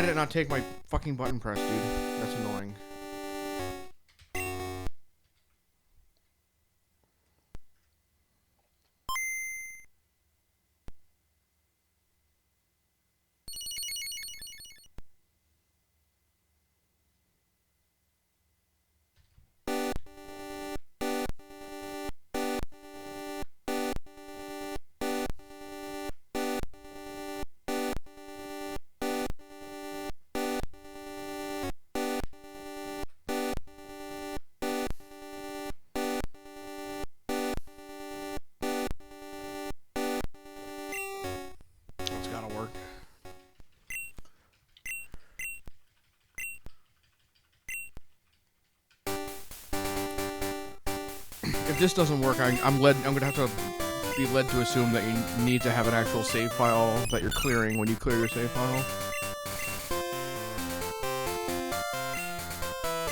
Why did it not take my fucking button press, dude? That's annoying. It's gotta work. If this doesn't work, I'm gonna have to be led to assume that you need to have an actual save file that you're clearing when you clear your save file.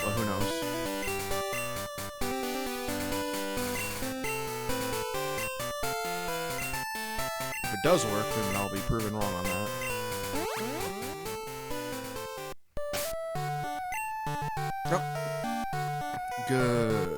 But who knows? If it does work, then I'll be proven wrong on that. Nope. Good.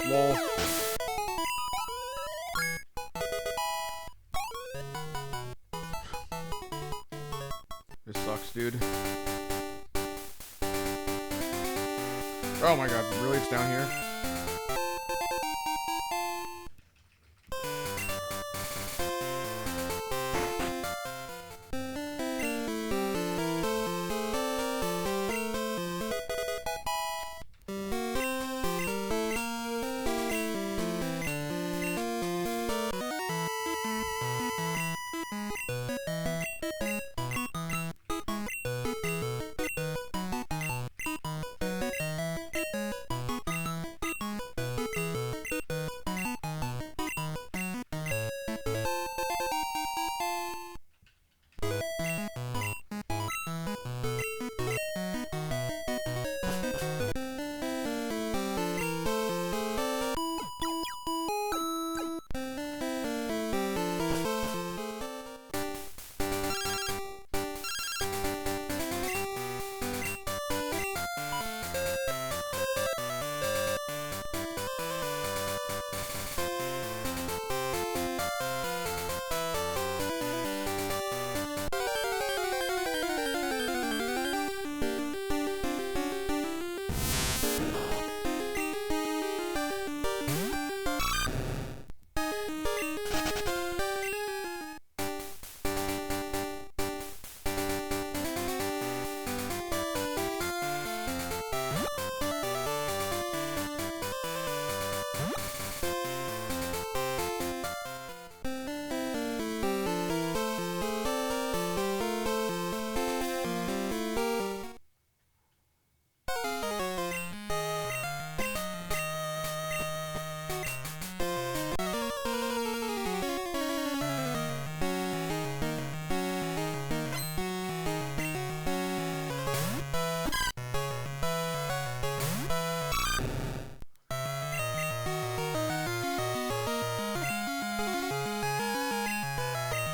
Lol. This sucks, dude. Oh my god, really? It's down here?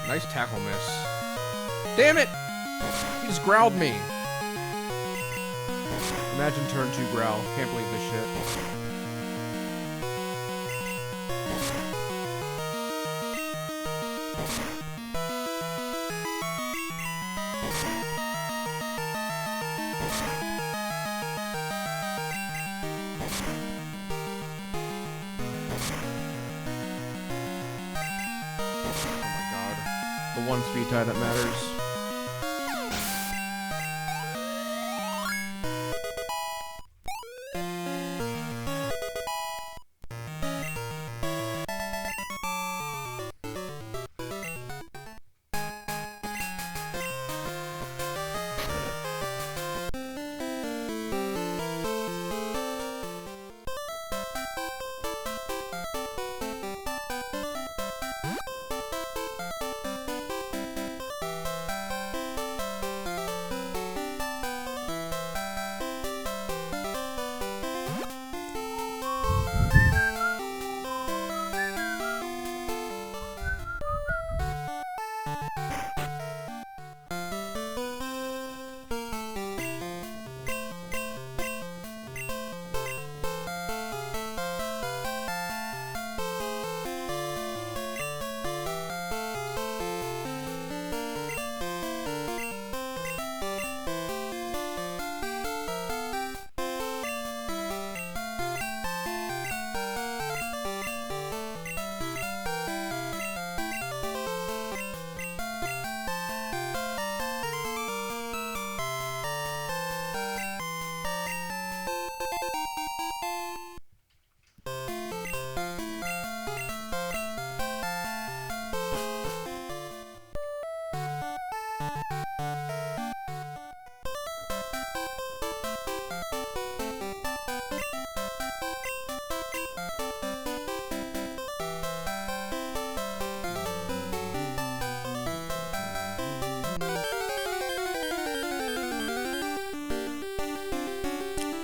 Nice tackle miss. Damn it! He just growled me. Imagine turn 2 growl. Can't believe this shit. The one speed tie that matters.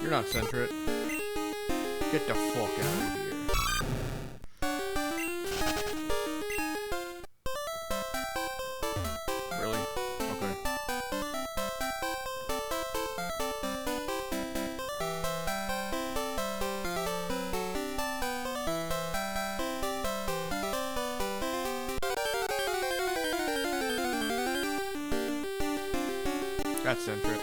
You're not centric. Get the fuck out of here. Really? Okay. That's centric.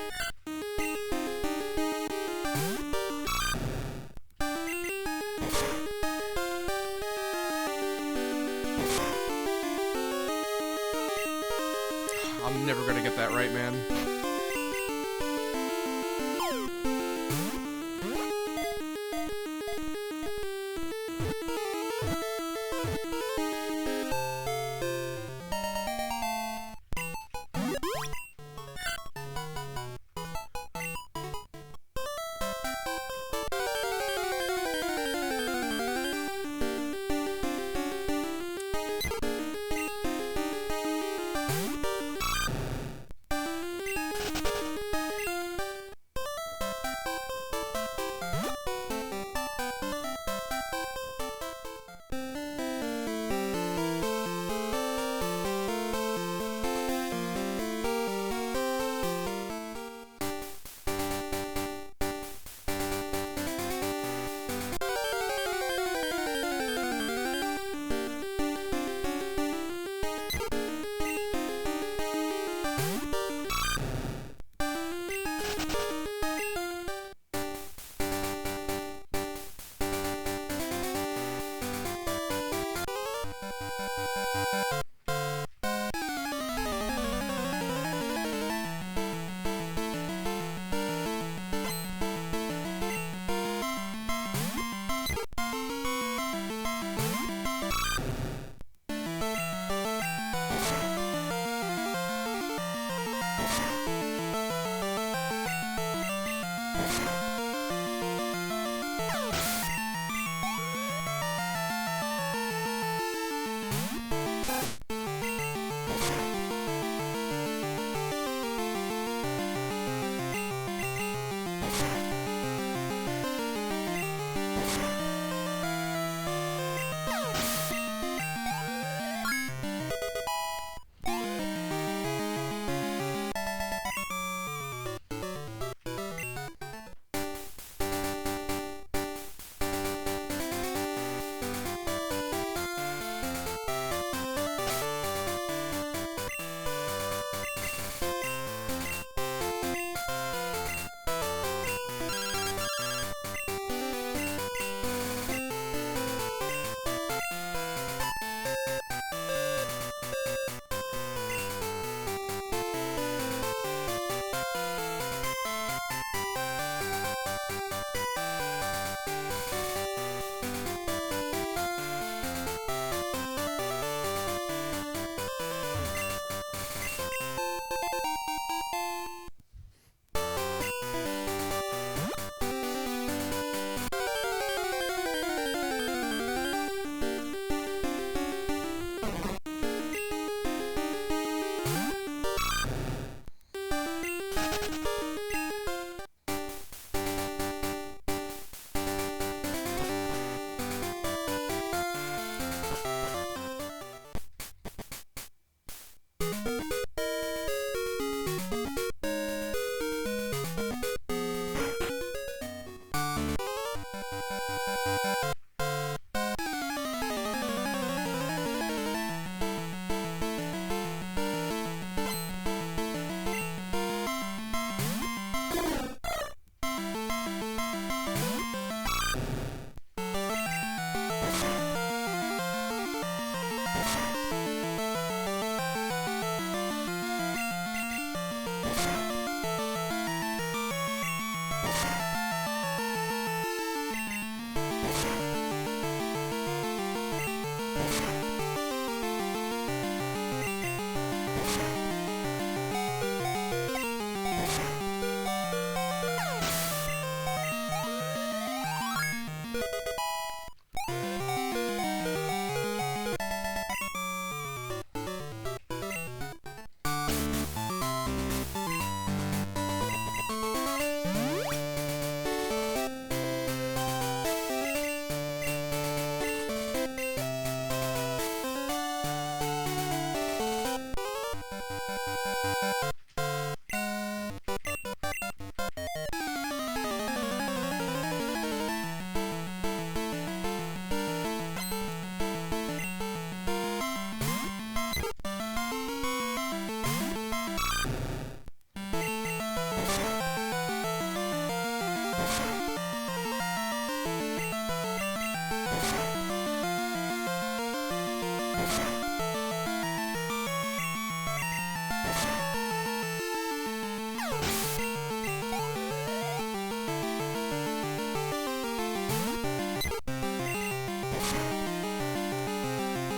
I'm never gonna get that right, man.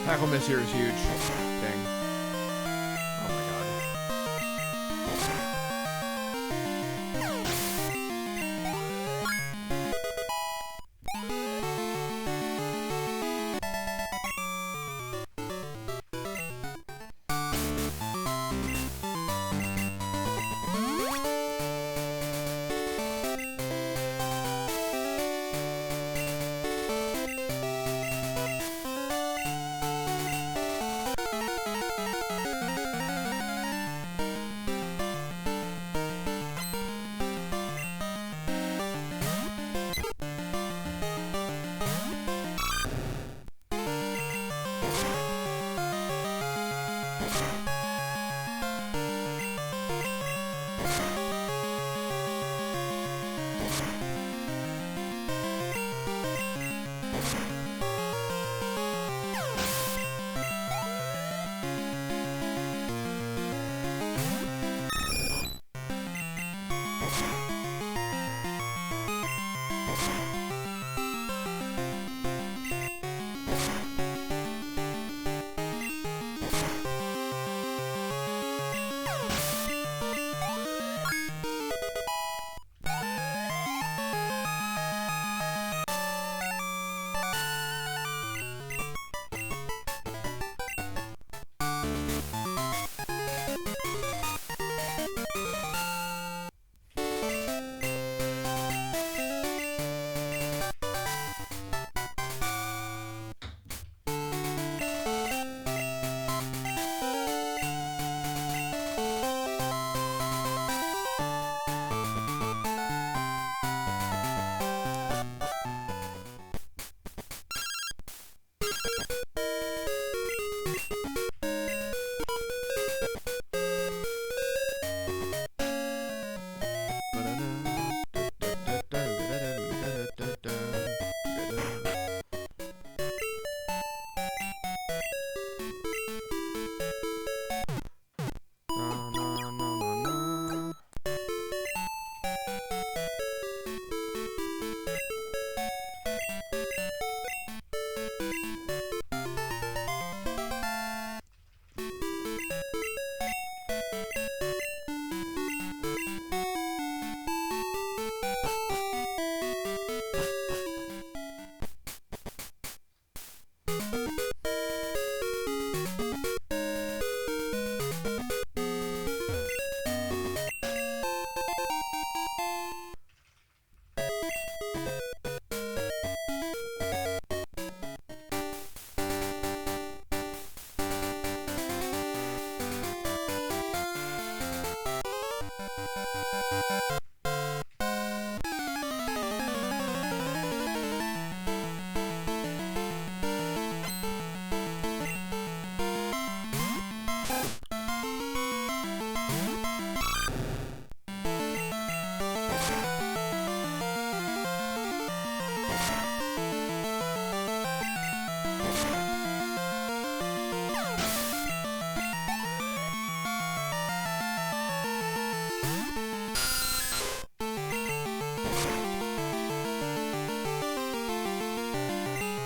Tackle miss here is huge. Dang. Oh my god.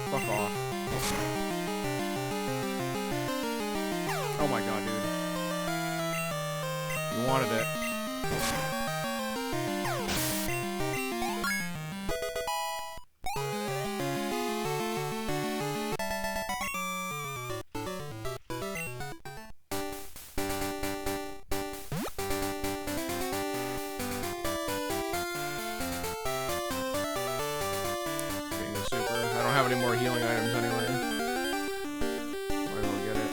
Fuck off. Oh my god, dude. You wanted it. Getting the super. I don't have any more healing items anyway. Might as well get it.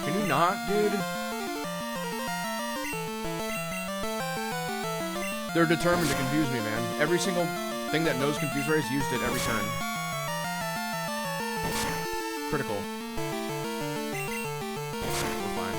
Can you not, dude? They're determined to confuse me, man. Every single Thing that knows Confuse Ray is used it every turn. Critical. We're fine.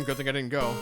Good thing I didn't go.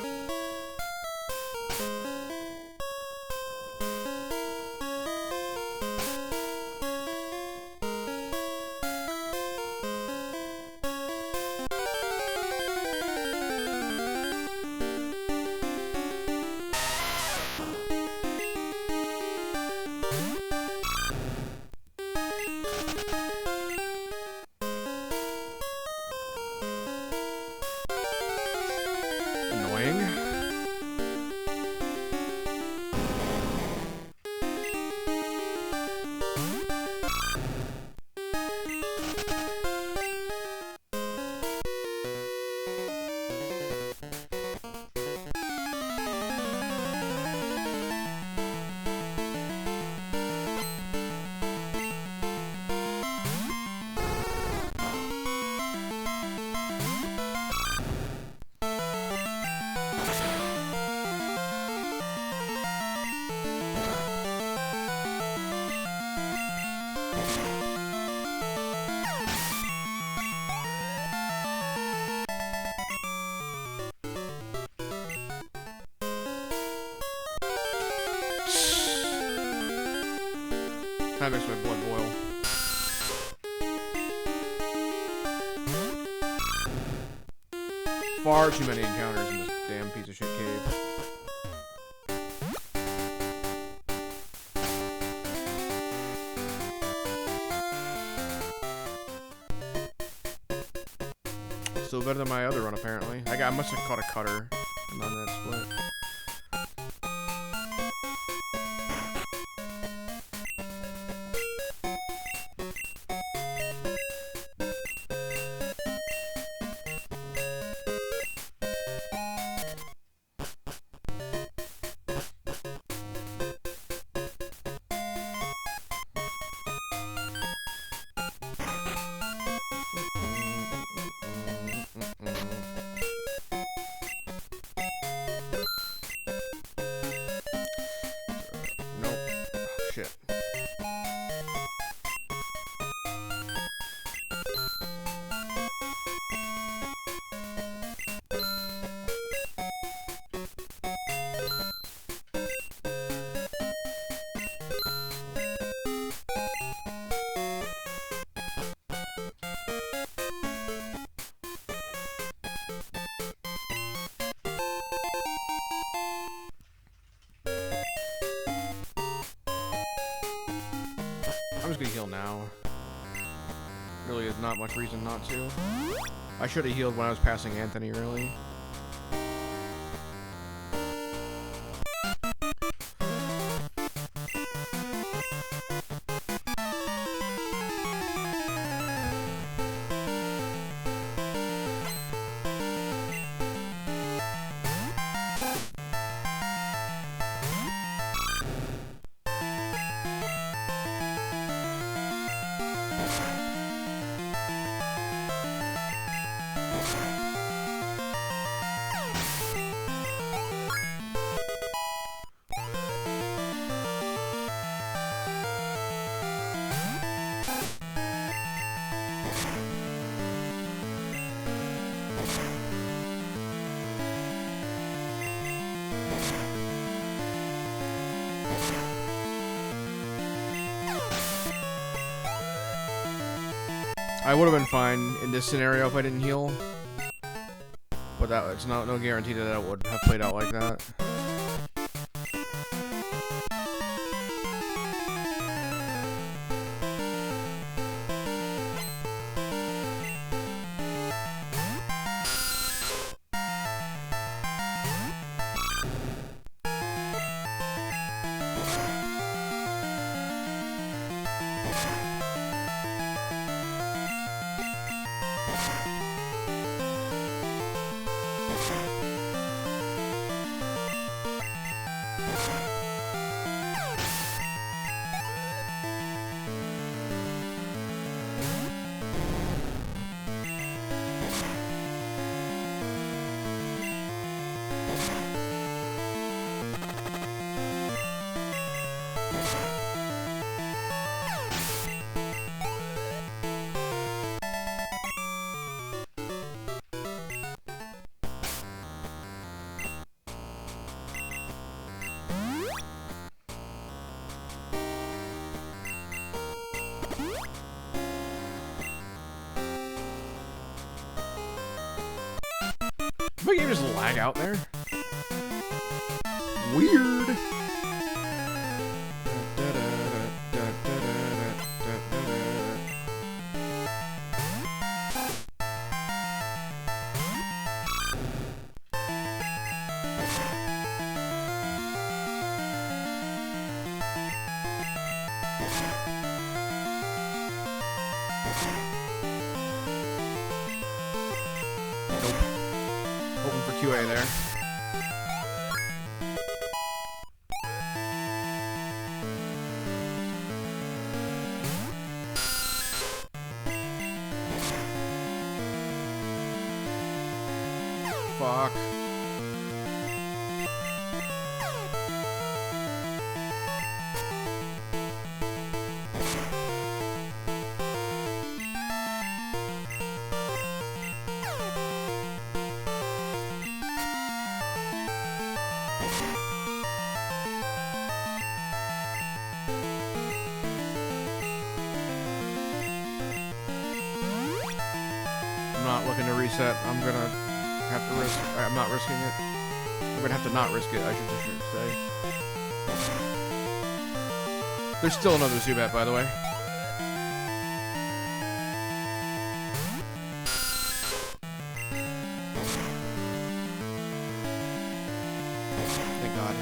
That makes my blood boil. Far too many encounters in this damn piece of shit cave. Still better than my other run, apparently. I must have caught a cutter and on that split. I'm just gonna heal now. Really, is not much reason not to. I should have healed when I was passing Anthony, really. I would have been fine in this scenario if I didn't heal, but it's no guarantee that it would have played out like that. Did my game just lag out there? Weird. QA there. Fuck. Not looking to reset. I'm gonna have to risk. I'm not risking it. I'm gonna have to not risk it. I should say. There's still another Zubat, by the way. Thank God.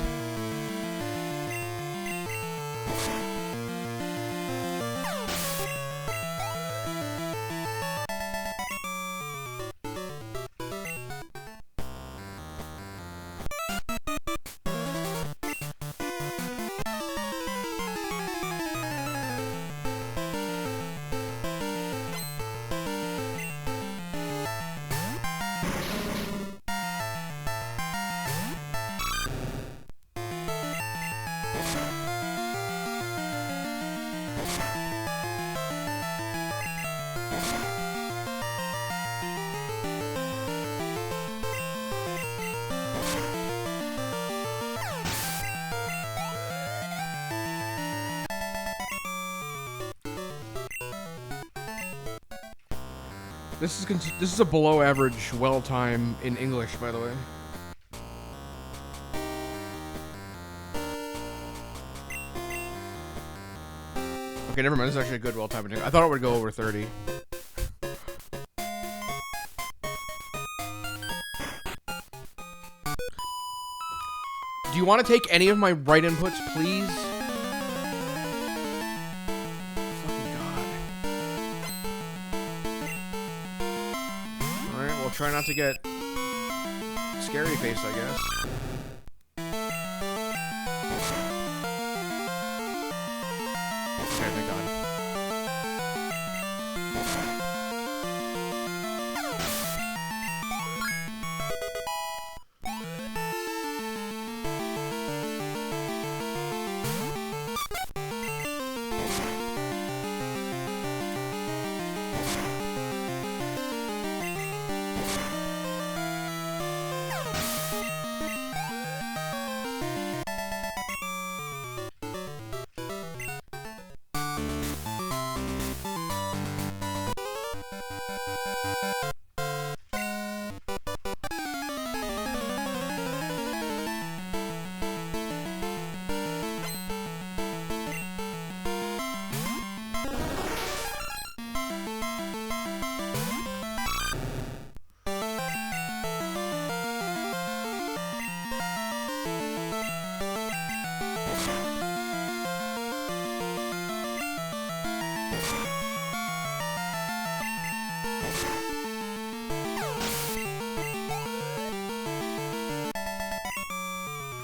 This is a below average well time in English, by the way. Okay, never mind. This is actually a good roll time. I thought it would go over 30. Do you want to take any of my right inputs, please? Fucking God. Alright, well, try not to get scary face, I guess. Okay, thank God.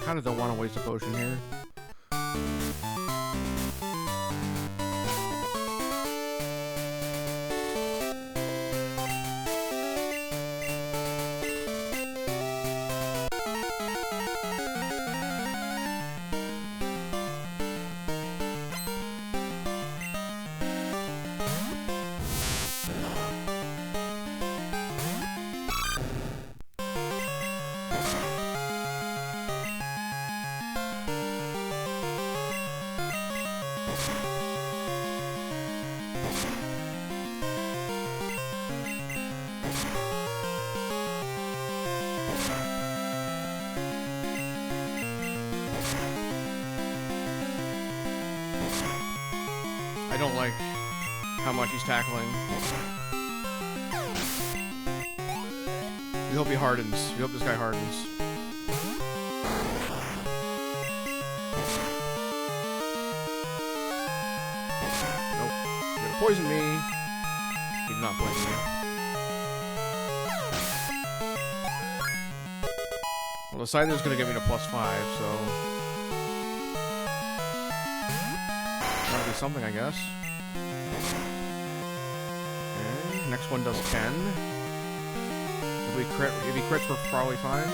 Kind of don't want to waste a potion here. I don't like how much he's tackling. We hope he hardens. We hope this guy hardens. Nope. He's gonna poison me. He's not poisoning me. Well, the Scyther's gonna give me the +5, so... that'll be something, I guess. Okay, next one does 10. If he crits, we're probably fine.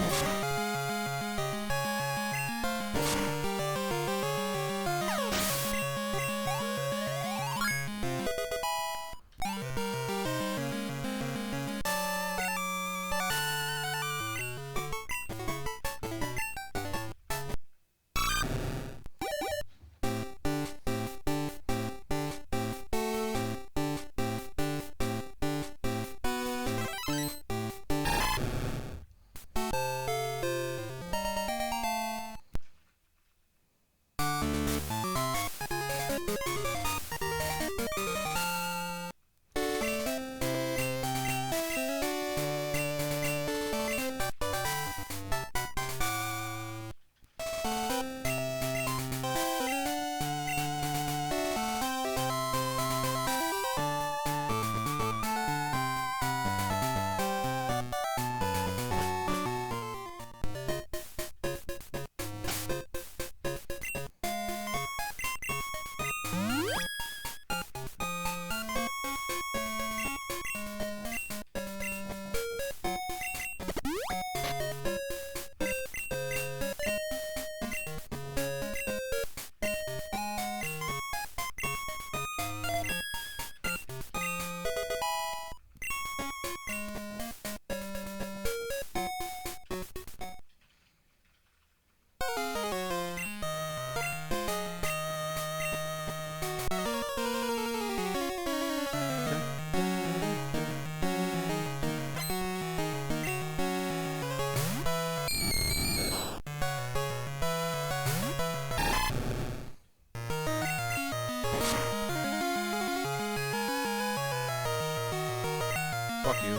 you.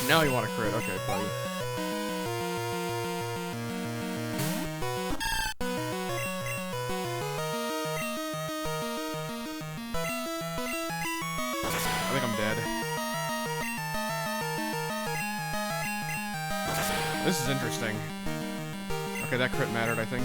Now you want to crit. Okay, buddy. I think I'm dead. This is interesting. Okay, that crit mattered, I think.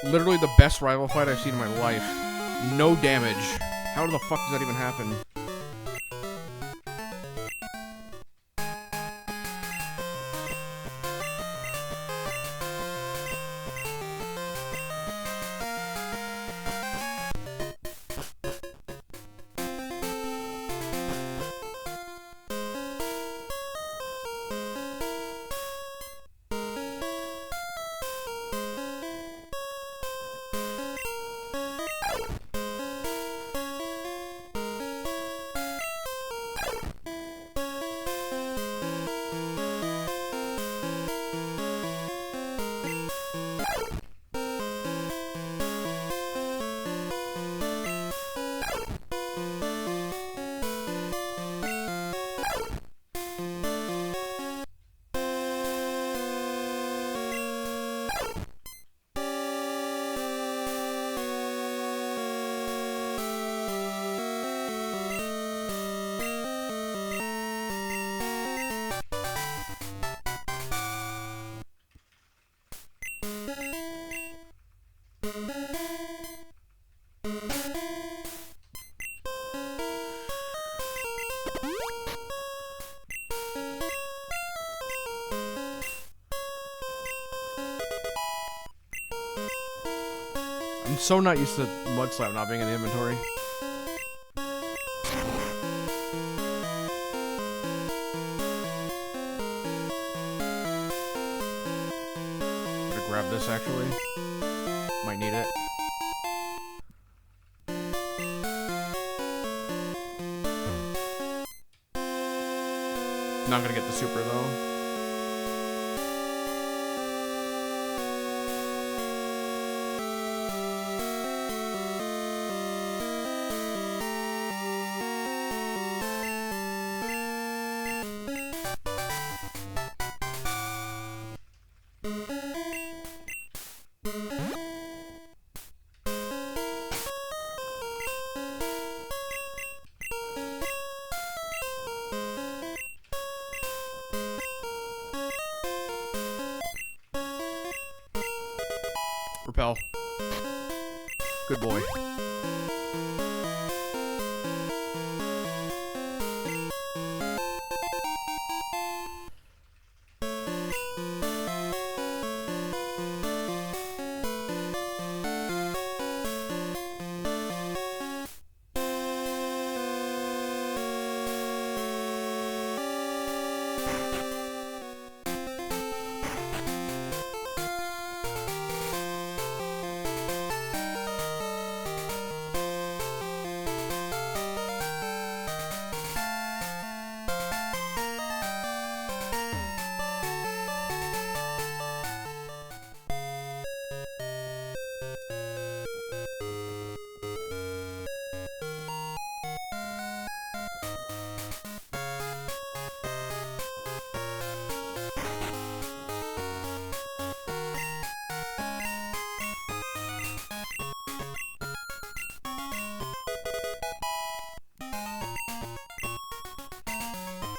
Literally the best rival fight I've seen in my life. No damage. How the fuck does that even happen? I'm so not used to Mud Slap not being in the inventory. Better grab this actually. Might need it. Not gonna get the super though. Repel. Good boy.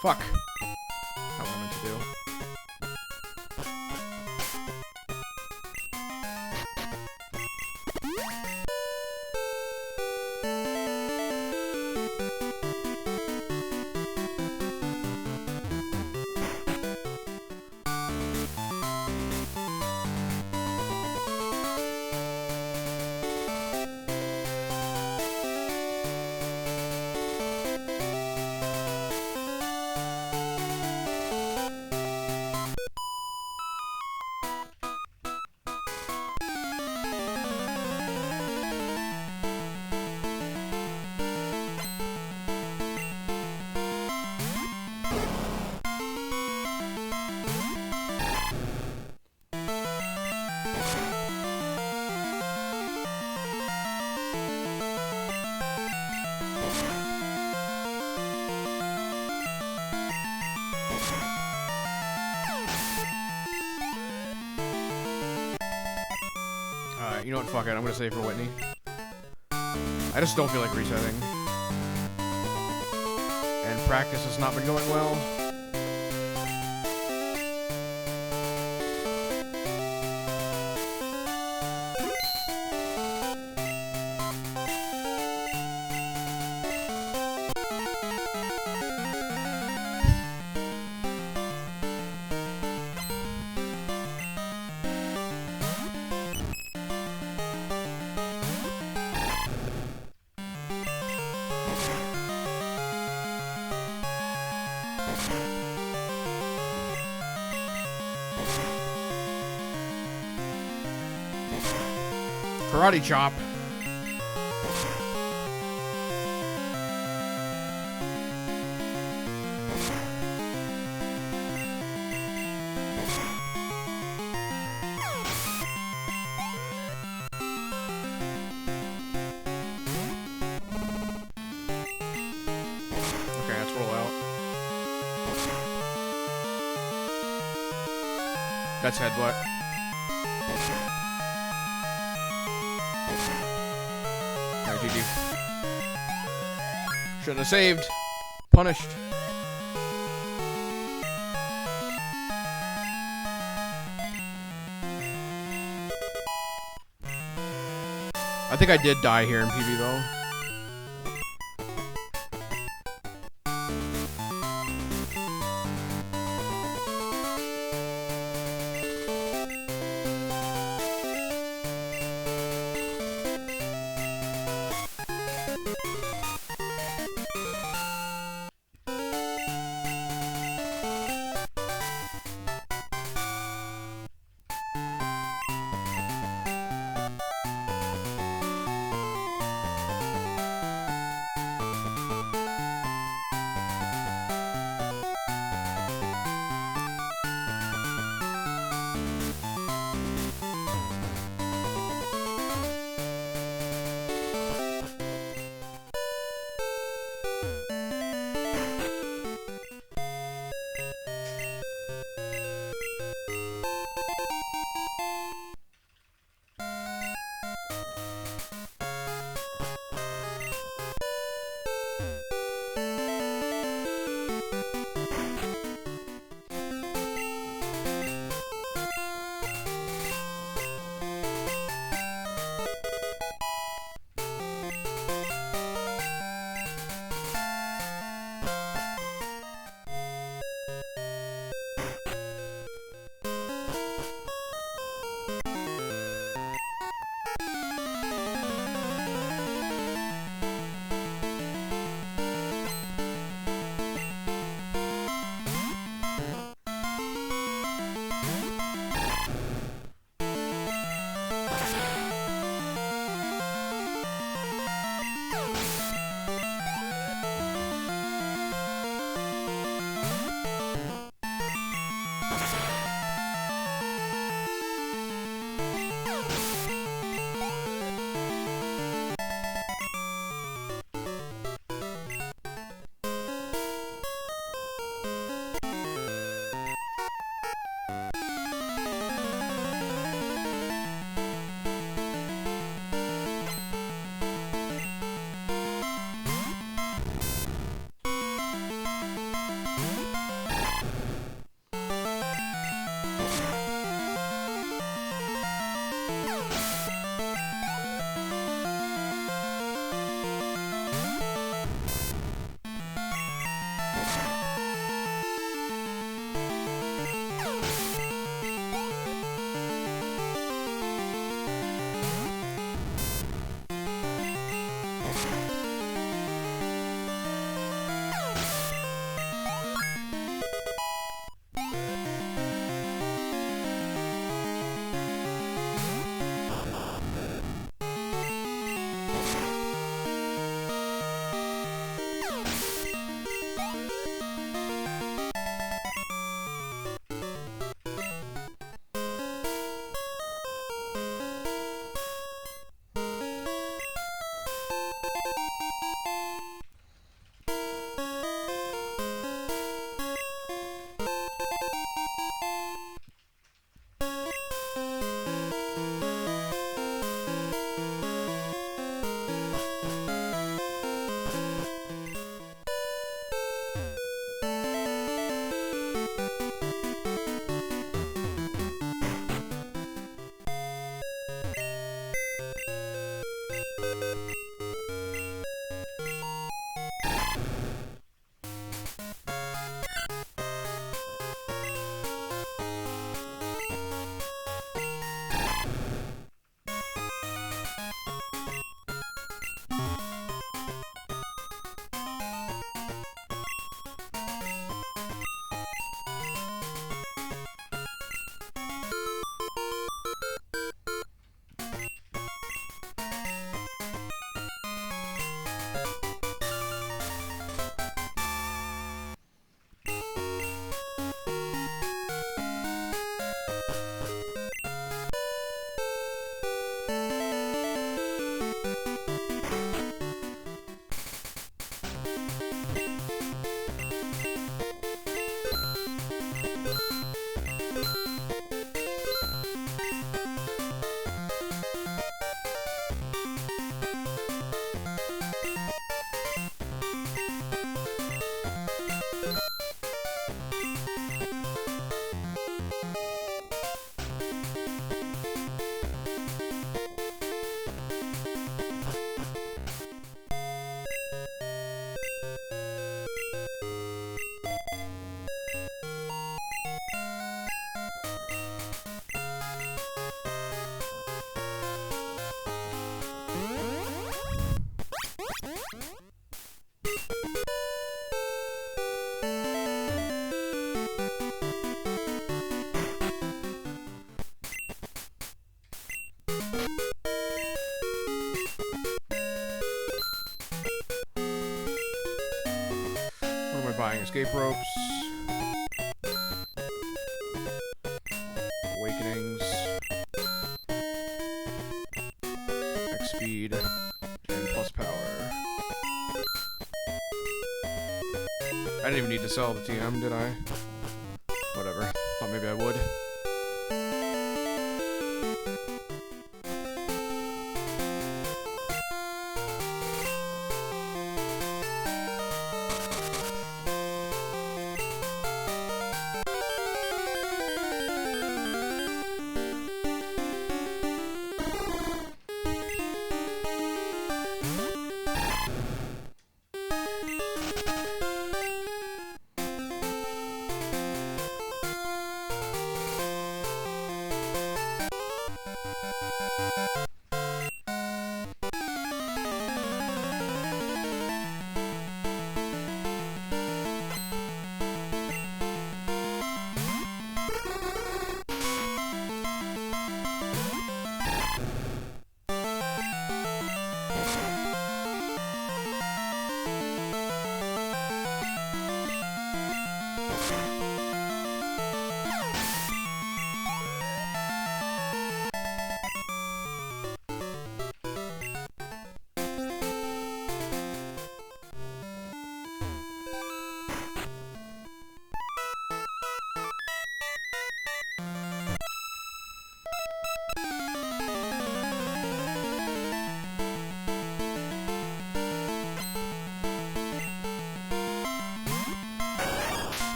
Fuck. Not what I meant to do. You know what? Fuck it. I'm gonna save for Whitney. I just don't feel like resetting. And practice has not been going well. Karate chop. Okay, let's roll out. That's headbutt. GG. Shouldn't have saved. Punished. I think I did die here in PB though. Buying escape ropes, awakenings, X speed, and plus power. I didn't even need to sell the TM, did I? Whatever. Thought maybe I would.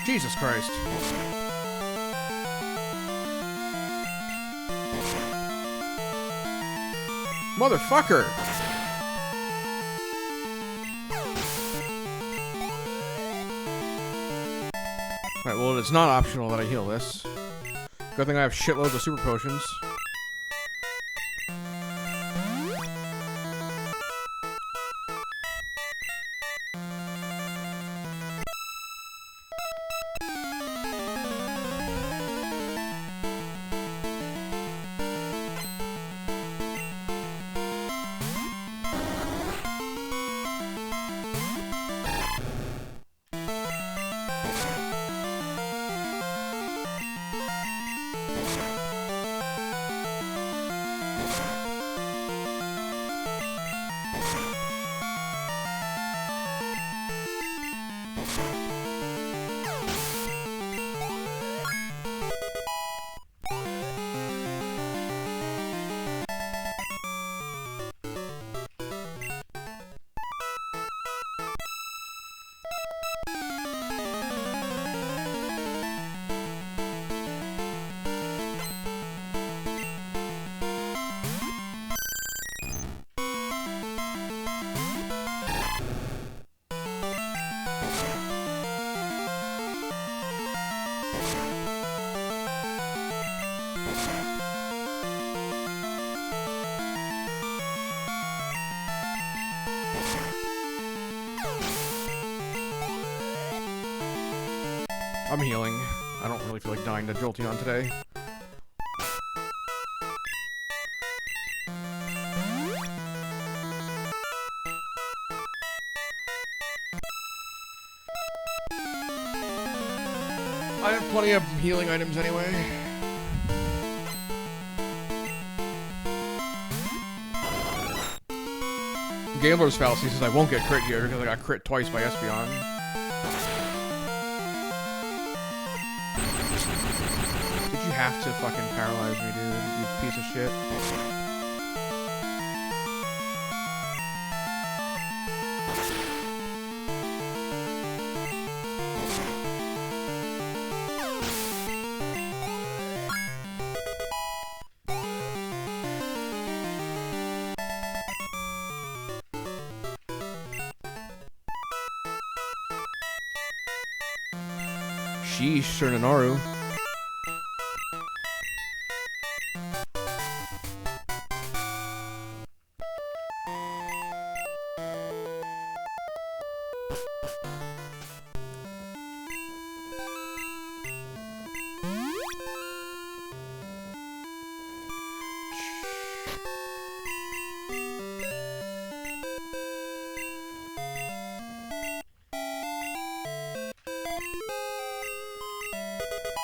Jesus Christ. Motherfucker! Alright, well, it's not optional that I heal this. Good thing I have shitloads of super potions. I'm healing. I don't really feel like dying to Jolteon today. I have plenty of healing items anyway. Gambler's Fallacy says I won't get crit here because I got crit twice by Espeon. Did you have to fucking paralyze me, dude? You piece of shit. Sheesh, Surnanaru.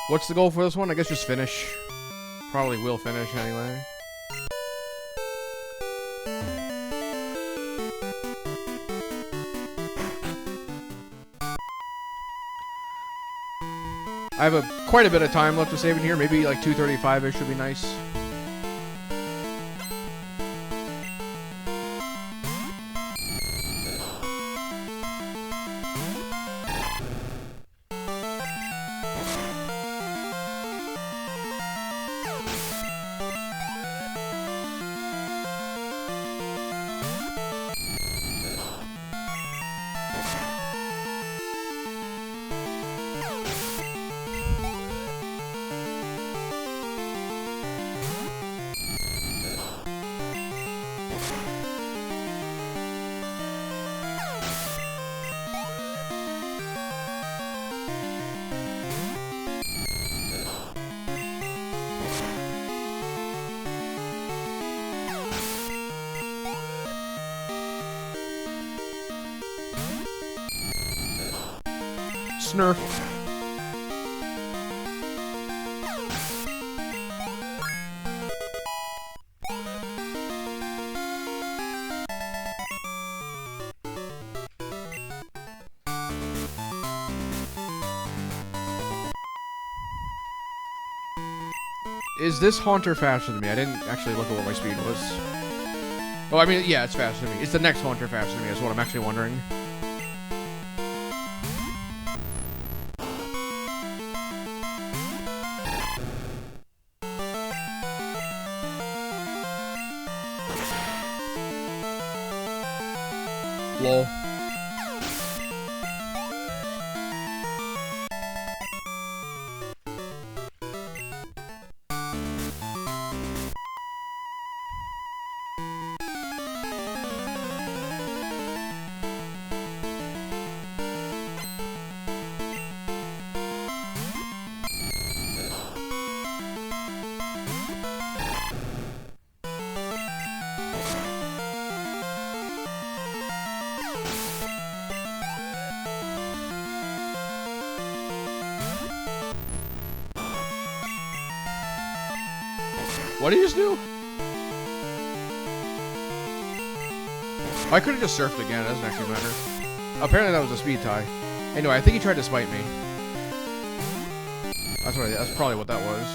What's the goal for this one? I guess just finish. Probably will finish anyway. I have quite a bit of time left to save in here. Maybe like 2:35-ish should be nice. Snurf. Is this Haunter faster than me? I didn't actually look at what my speed was. Oh, I mean, yeah, it's faster than me. It's the next Haunter faster than me is what I'm actually wondering. Lol. What did you just do? I could have just surfed again. It doesn't actually matter. Apparently that was a speed tie. Anyway, I think he tried to spite me. That's probably what that was.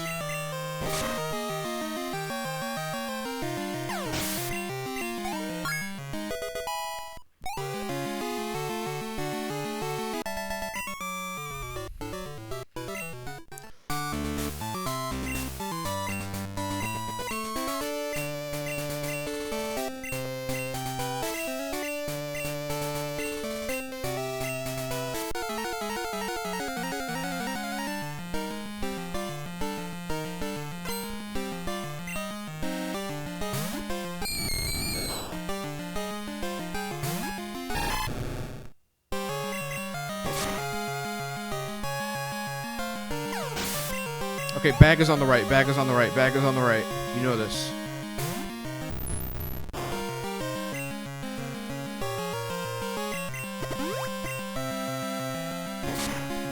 Okay, bag is on the right, bag is on the right, bag is on the right. You know this.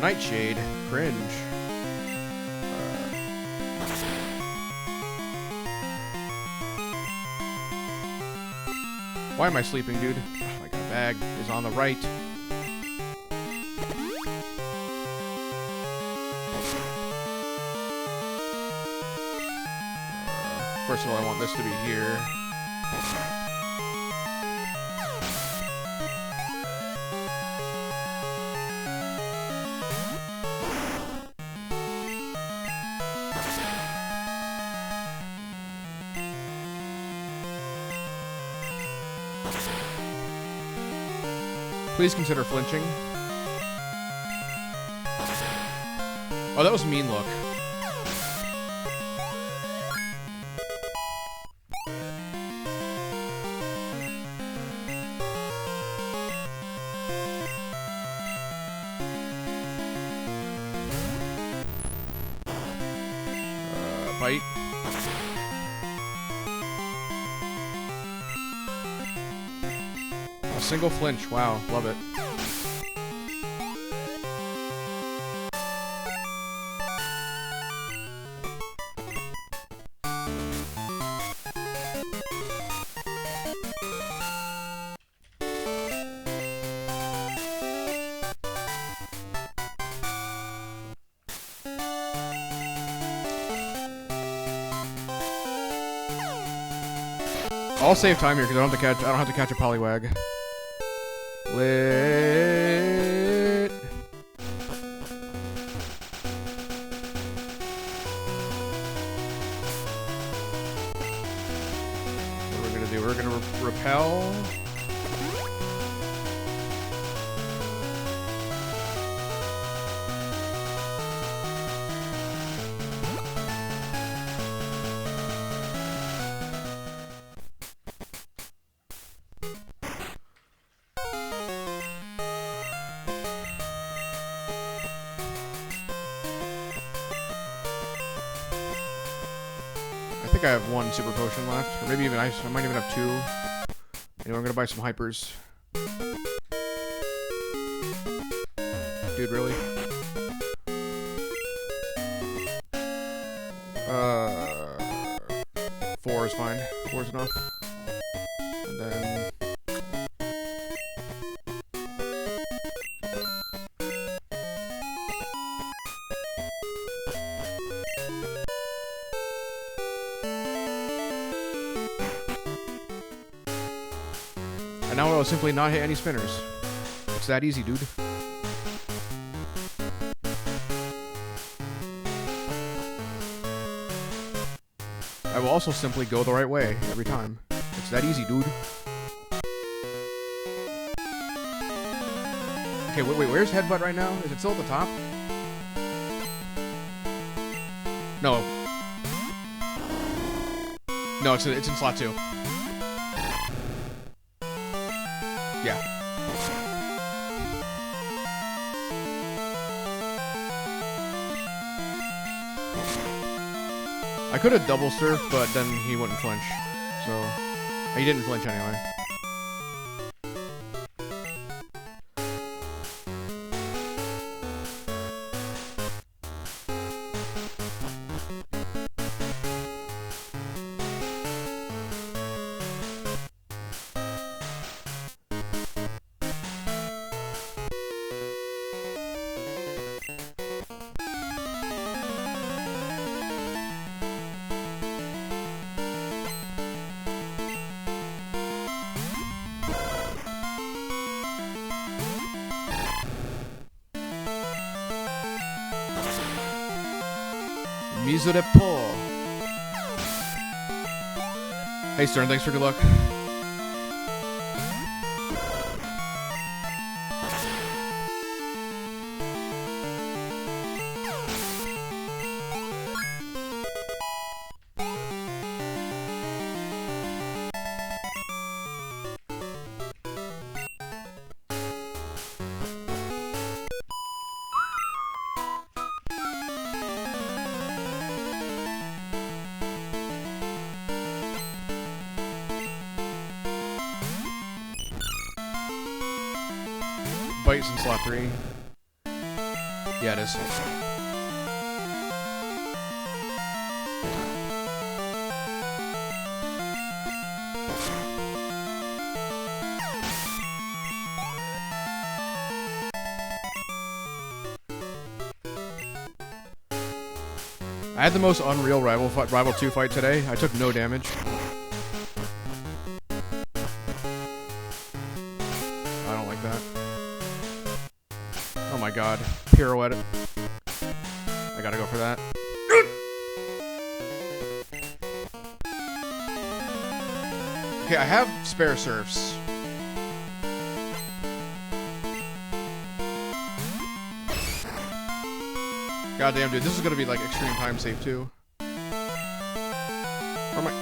Nightshade. Cringe. Why am I sleeping, dude? Oh my god, bag is on the right. First of all, I want this to be here. Please consider flinching. Oh, that was mean look. Bite. A single flinch. Wow, love it. I'll save time here because I don't have to catch a Poliwag. Lit. What are we gonna do? We're gonna repel. I think I have one super potion left, or maybe even I might even have two. Anyway, I'm gonna buy some hypers. Dude, really? 4 is fine. 4 is enough. And then and now I'll simply not hit any spinners. It's that easy, dude. I will also simply go the right way every time. It's that easy, dude. Okay, wait, where's Headbutt right now? Is it still at the top? No. No, it's in slot 2. Yeah. I could have double surfed, but then he wouldn't flinch. So, he didn't flinch anyway. Miso de po. Hey Stern, thanks for good luck. fights in slot 3. Yeah, it is. I had the most unreal Rival 2 fight today. I took no damage. I don't like that. Oh my god. Pirouette. I gotta go for that. Okay, I have spare surfs. Goddamn, dude, this is gonna be like extreme time save too. Where am I?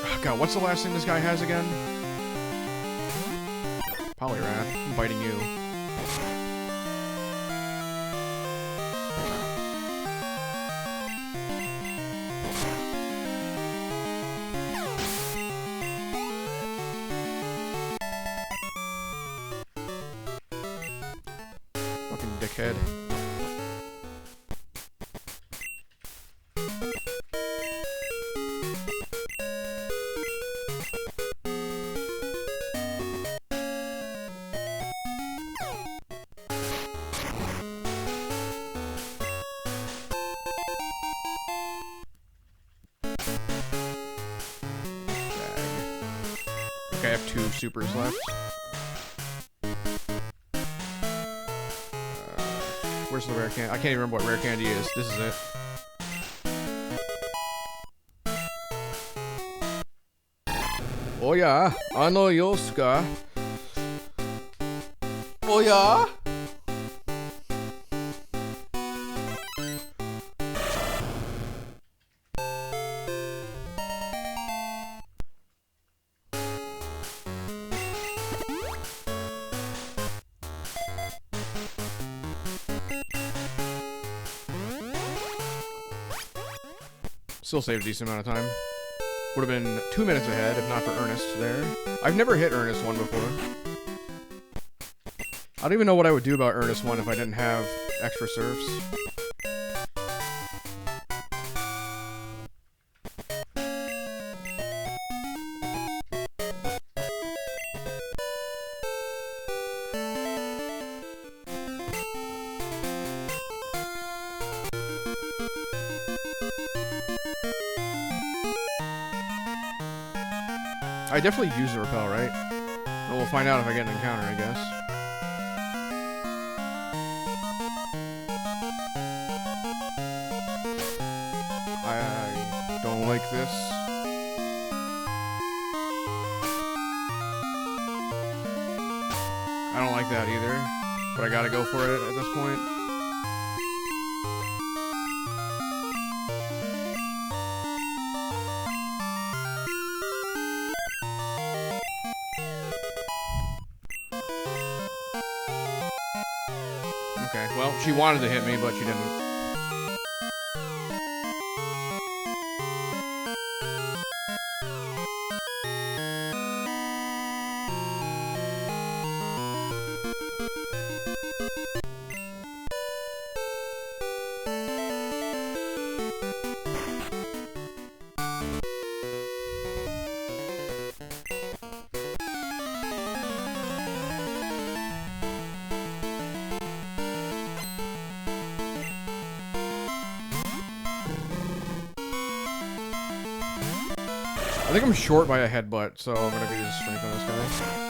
Oh, God, what's the last thing this guy has again? Polyrath. I'm biting you. Dickhead. Okay, I have 2 supers left. Where's the rare candy? I can't even remember what rare candy is. This is it. Oh yeah, ano yosuka. Oh yeah. Still saved a decent amount of time. Would have been 2 minutes ahead if not for Ernest there. I've never hit Ernest 1 before. I don't even know what I would do about Ernest 1 if I didn't have extra serfs. I definitely use the repel, right? Well, we'll find out if I get an encounter, I guess. I don't like this. I don't like that either, but I gotta go for it at this point. Okay, well, she wanted to hit me, but she didn't. I think I'm short by a headbutt, so I'm gonna use strength on this guy.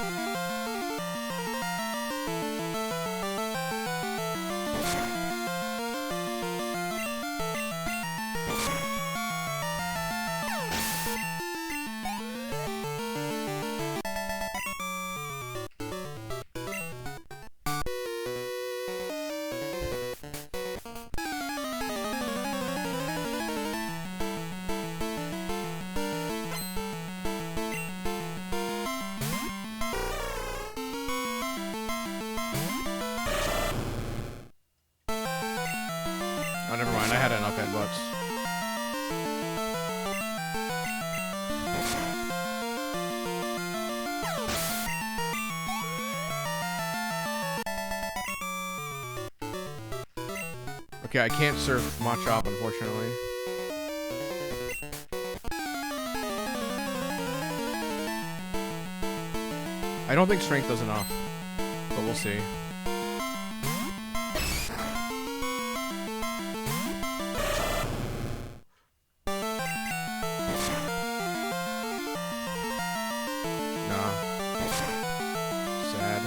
Oh, never mind. I had enough headbutts. Okay, I can't surf Machop, unfortunately. I don't think strength does enough, but we'll see. Nah. Sad.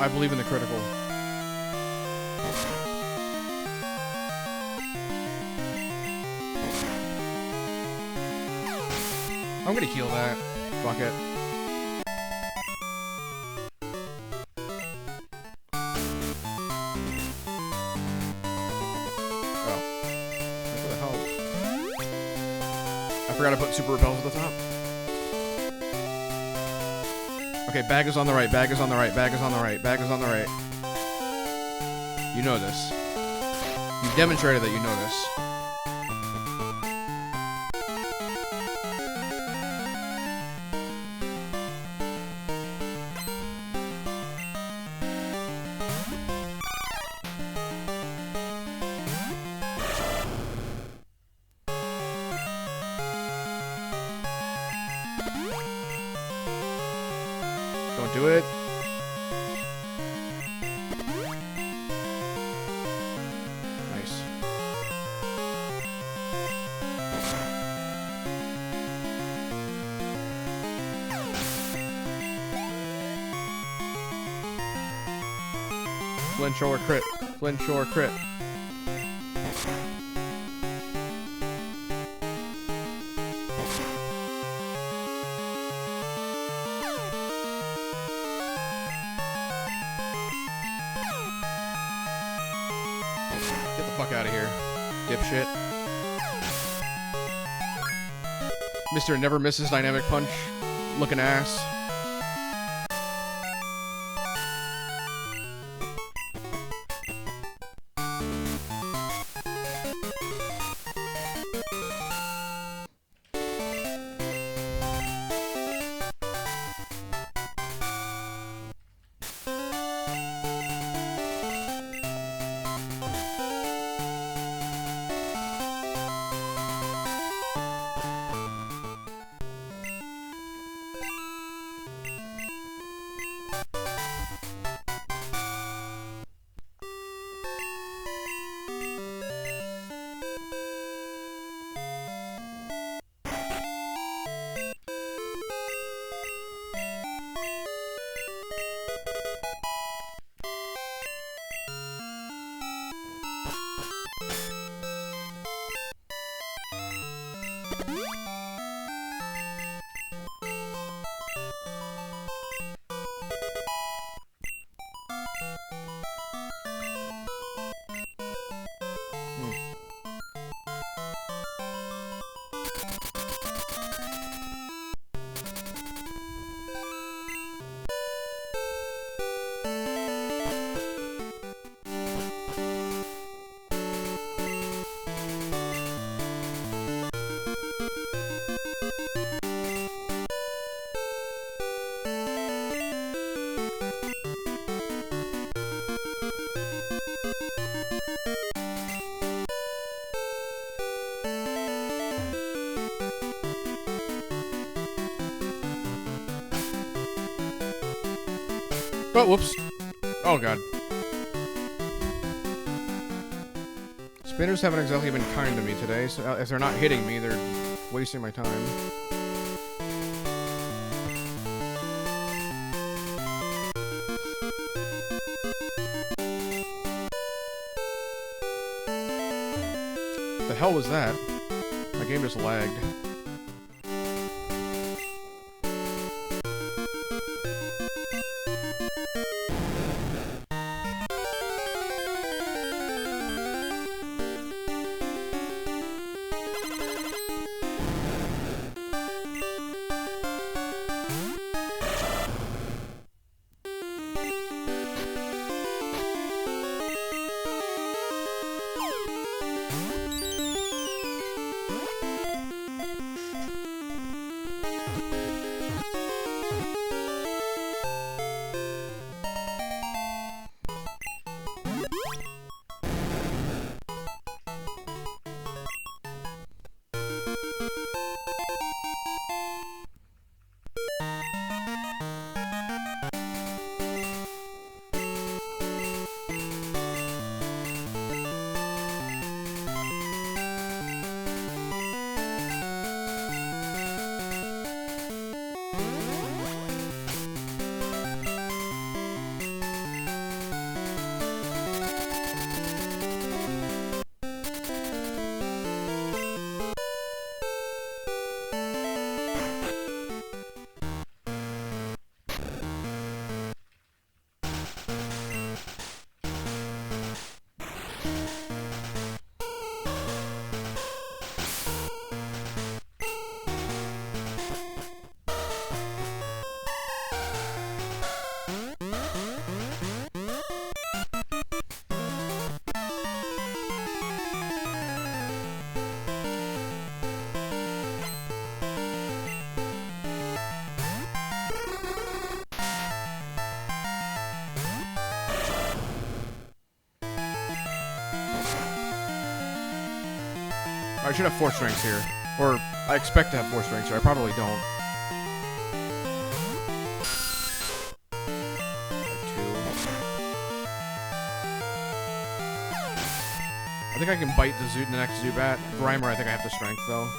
I believe in the critical. I'm gonna kill that. Fuck it. Oh. What the hell? I forgot to put super repels at the top. Okay, bag is on the right, bag is on the right, bag is on the right, bag is on the right. You know this. You've demonstrated that you know this. Don't do it. Nice. Flinch or crit. Flinch or crit. Get the fuck out of here, dipshit. Mr. Never Misses Dynamic Punch looking ass. Oh, whoops. Oh, God. Spinners haven't exactly been kind to me today, so if they're not hitting me, they're wasting my time. What the hell was that? My game just lagged. I should have 4 strengths here. Or, I expect to have 4 strengths here. I probably don't. I think I can bite the next Zubat. Grimer, I think I have the strength, though.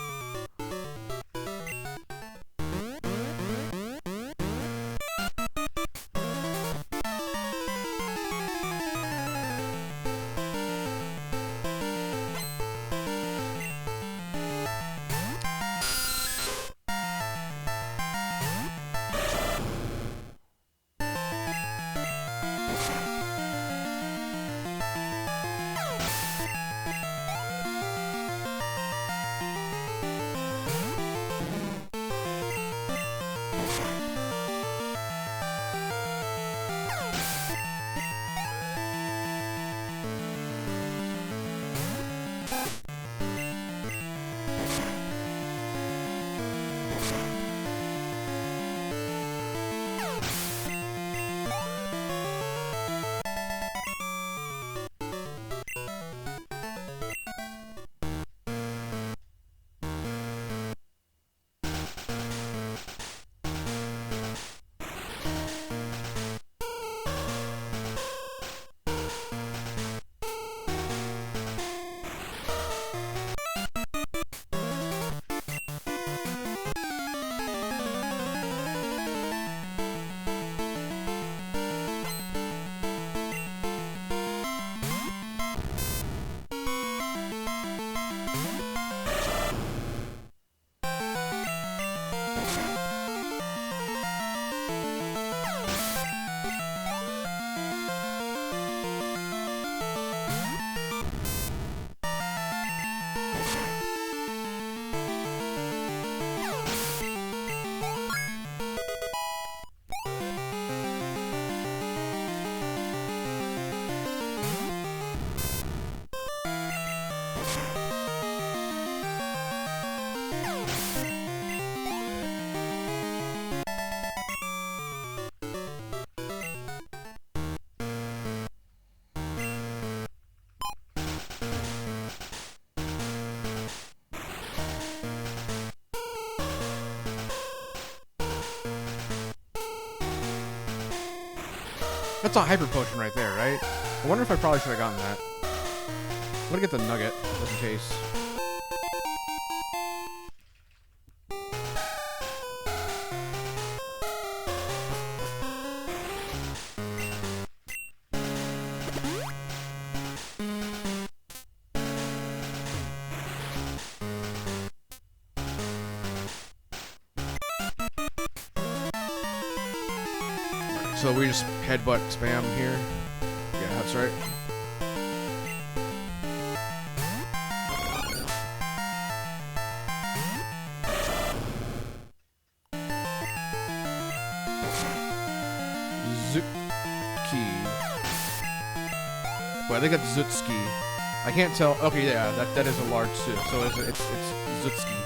That's a hyper potion right there, right? I wonder if I probably should have gotten that. I'm gonna get the nugget, just in case. So we just headbutt spam here. Yeah, that's right. Zuki. Well, I think that's Zutski. I can't tell. Okay, yeah, that is a large suit. So it's Zutski.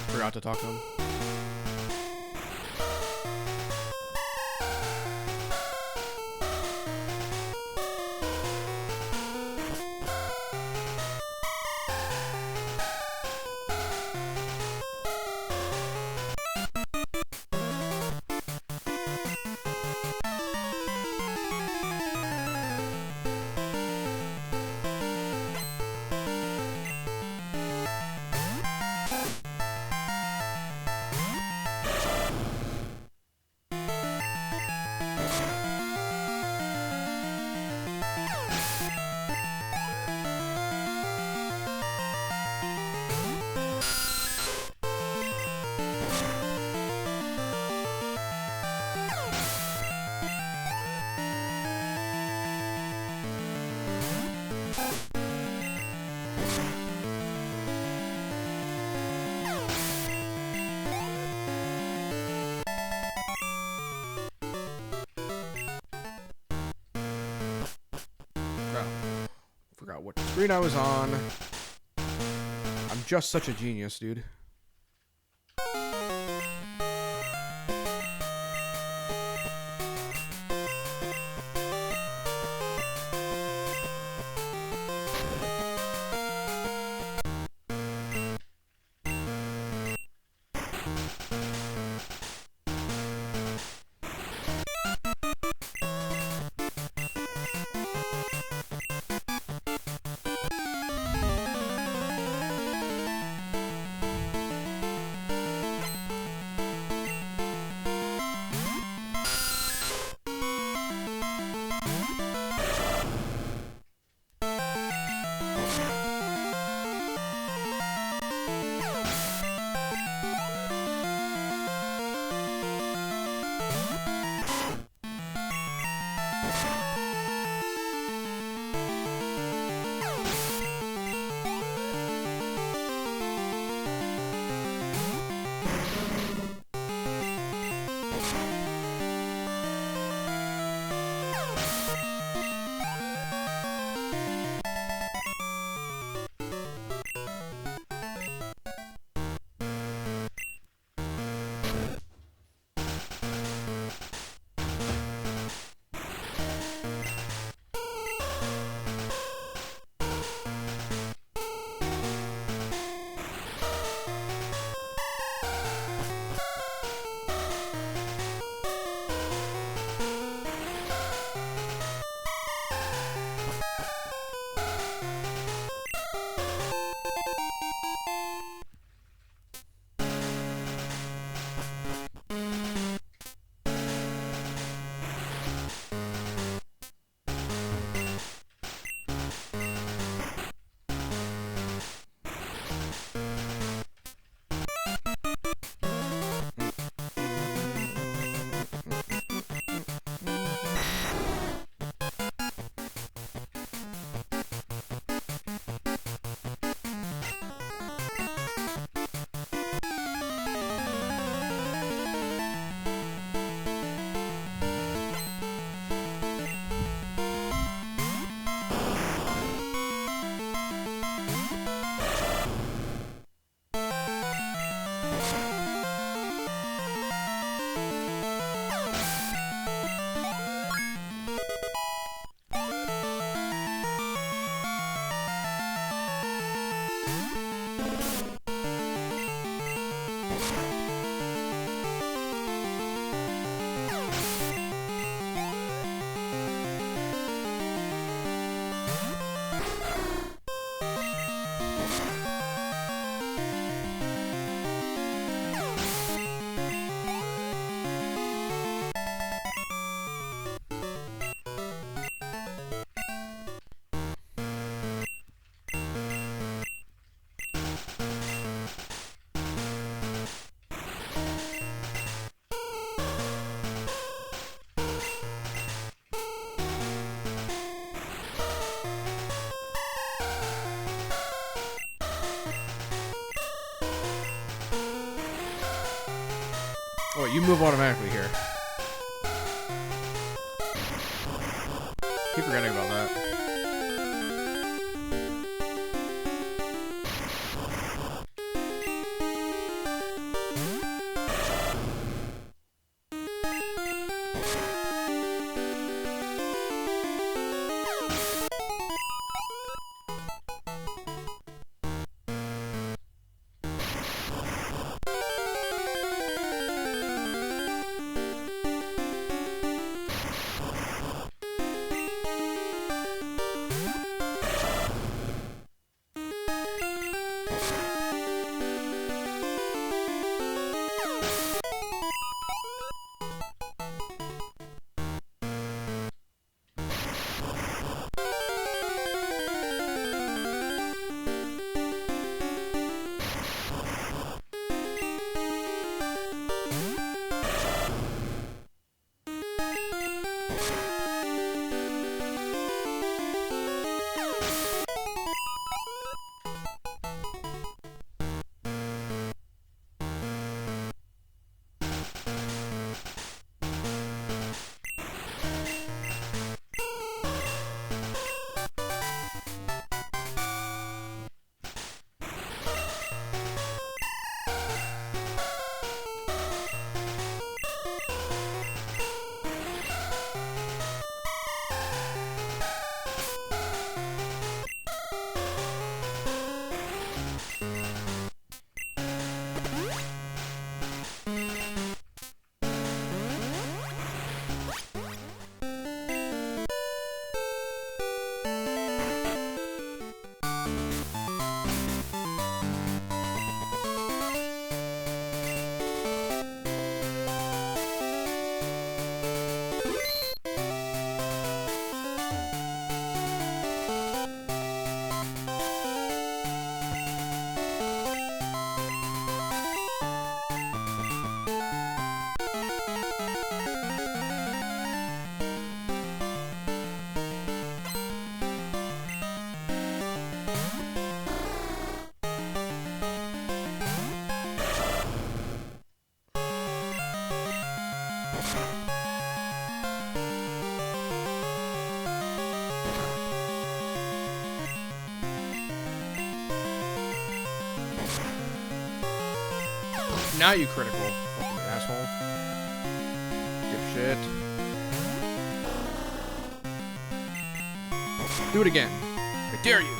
Forgot to talk to him. Forgot what screen I was on. I'm just such a genius, dude. Oh, wait, you move automatically here. Keep forgetting about that. Now you critical, fucking asshole. Dipshit. Do it again. I dare you.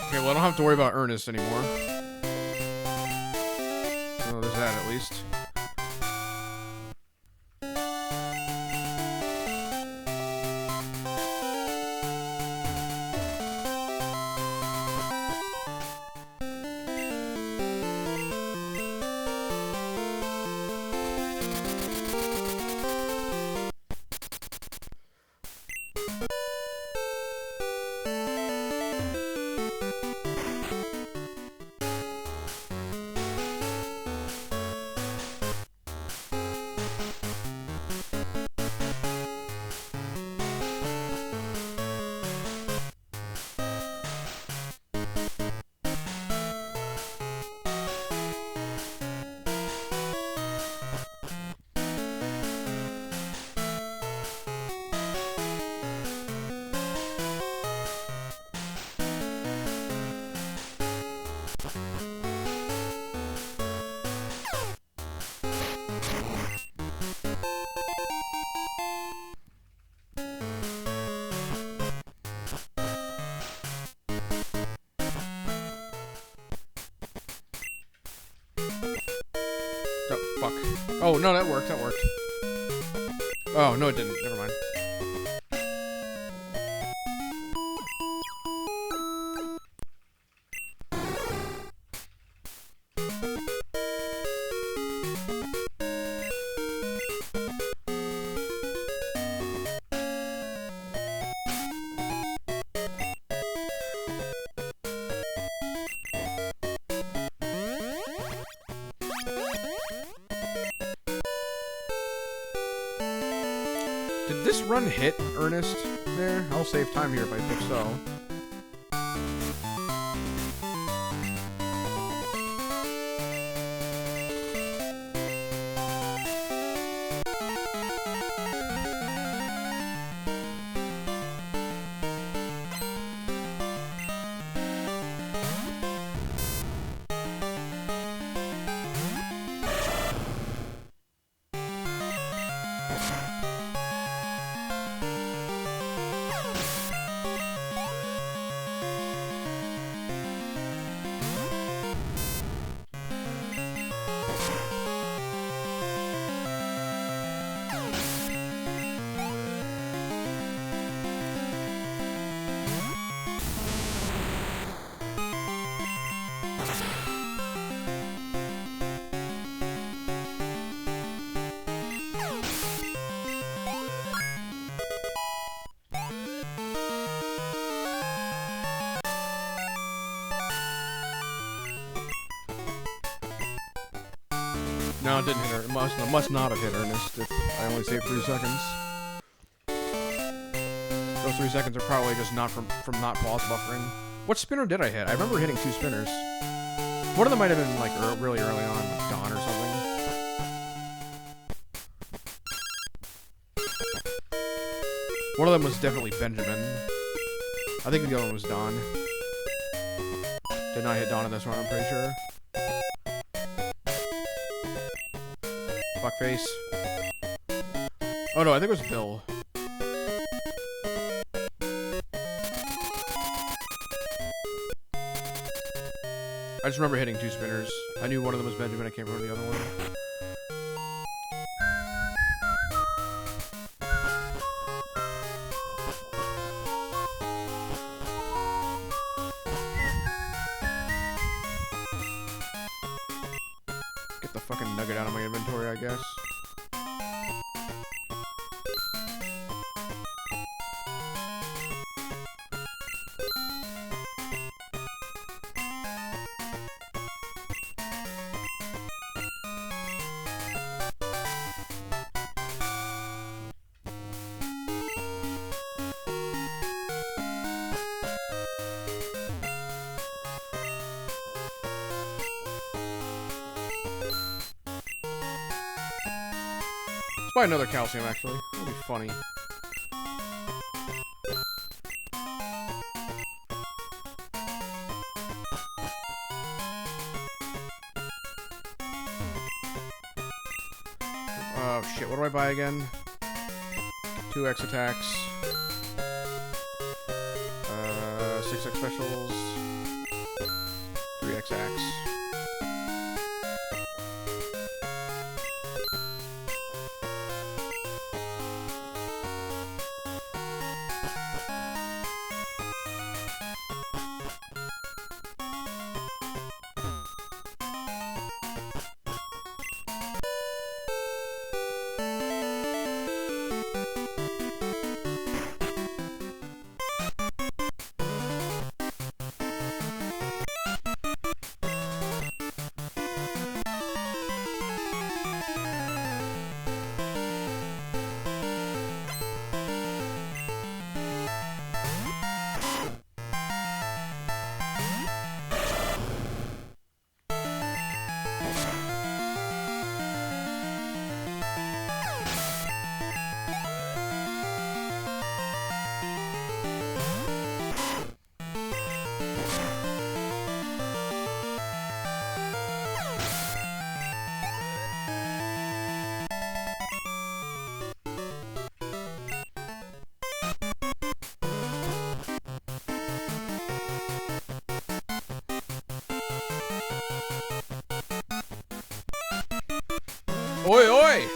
Okay, well, I don't have to worry about Ernest anymore. Oh, there's that at least. Oh, fuck. Oh, no, that worked. That worked. Oh, no, it didn't. Never mind. Did this run hit Ernest there? I'll save time here if so. No, it didn't hit her. It must not have hit Ernest if I only saved 3 seconds. Those 3 seconds are probably just not from not pause buffering. What spinner did I hit? I remember hitting 2 spinners. One of them might have been like really early on, like Dawn or something. One of them was definitely Benjamin. I think the other one was Dawn. Did not hit Dawn in this one, I'm pretty sure. Fuckface. Oh no, I think it was Bill. I just remember hitting 2 spinners. I knew one of them was Benjamin, I can't remember the other one. Get the fucking nugget out of my inventory, I guess. buy another calcium, actually. That'd be funny. Oh, shit. What do I buy again? 2x attacks. 6x specials. 3x axe. Oi, oi!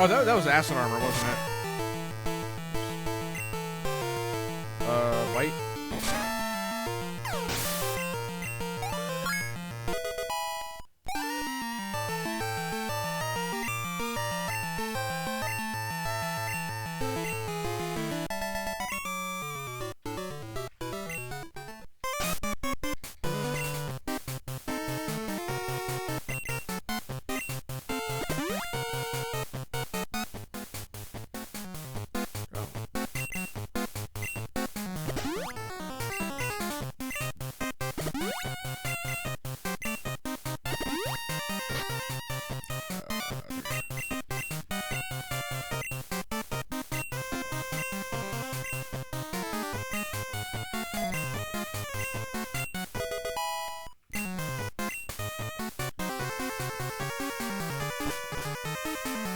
Oh, that was acid armor, wasn't it? White?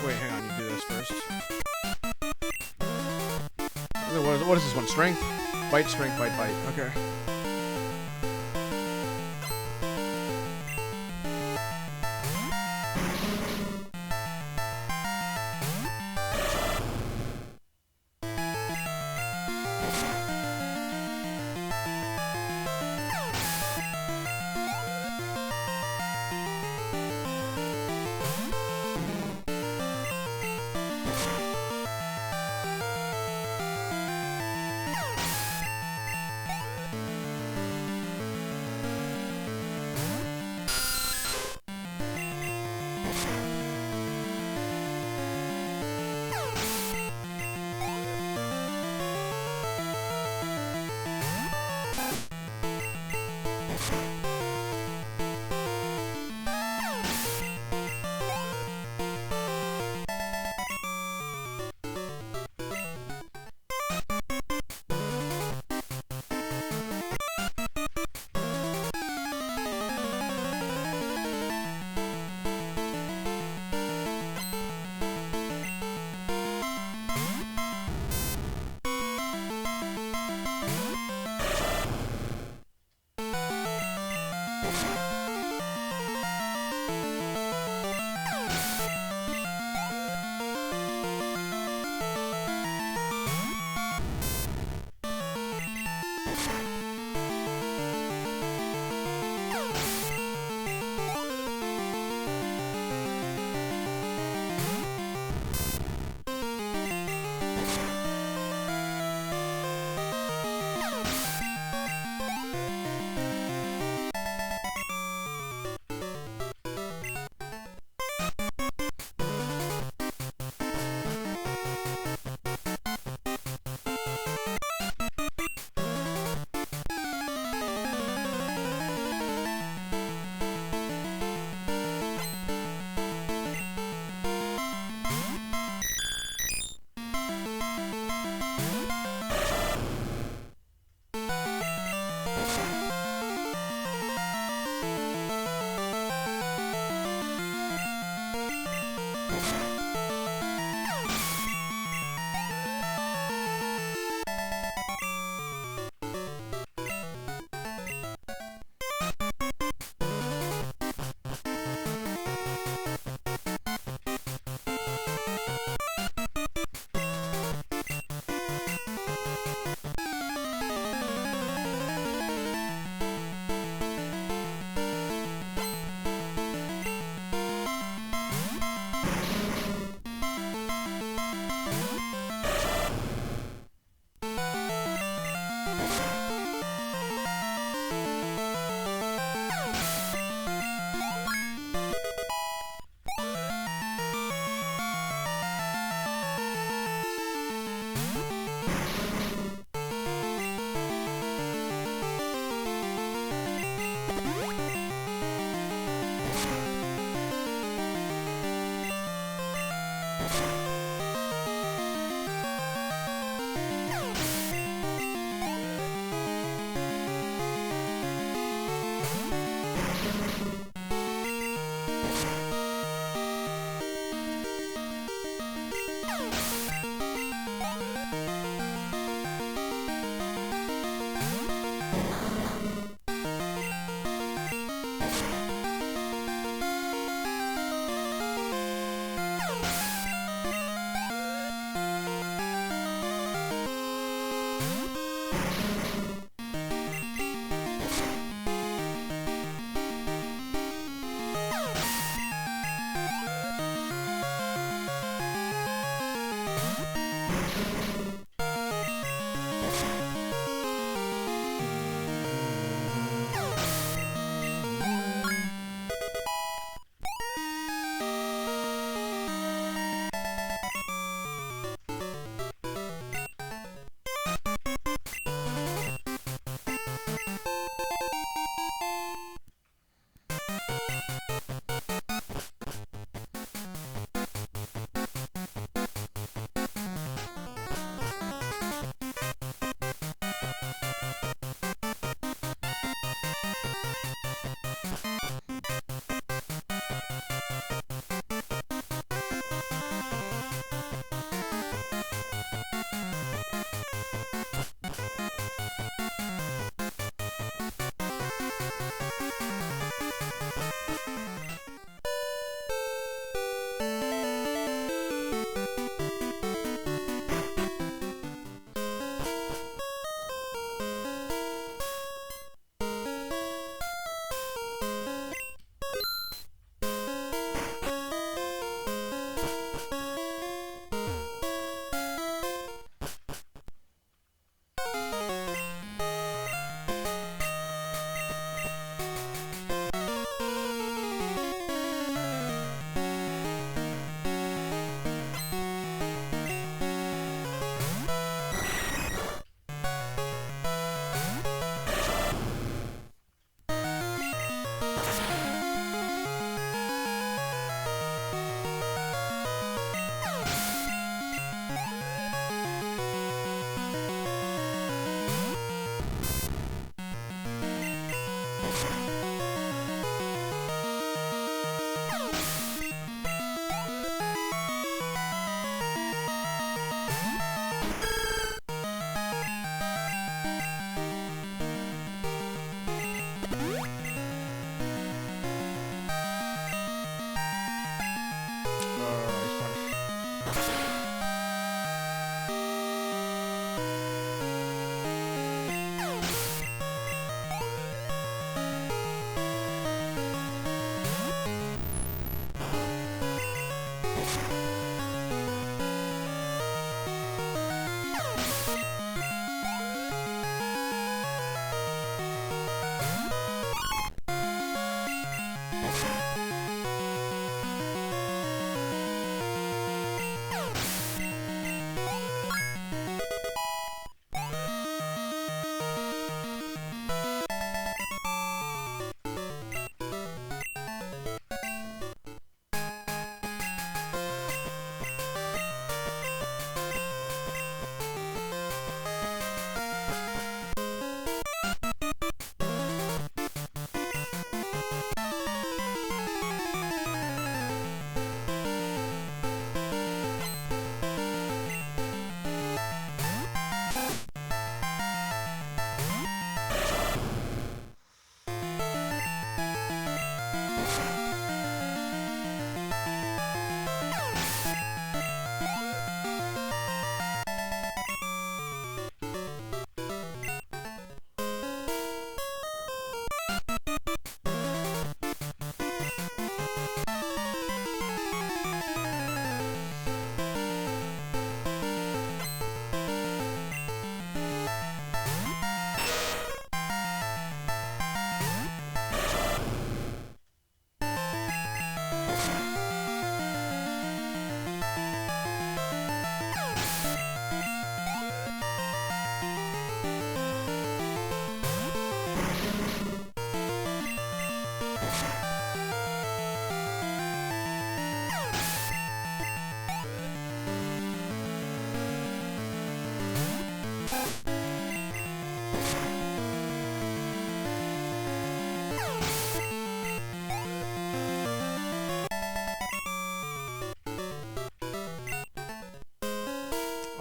Wait, hang on, you do this first. What is this one? Strength? Bite, strength, bite, bite. Okay.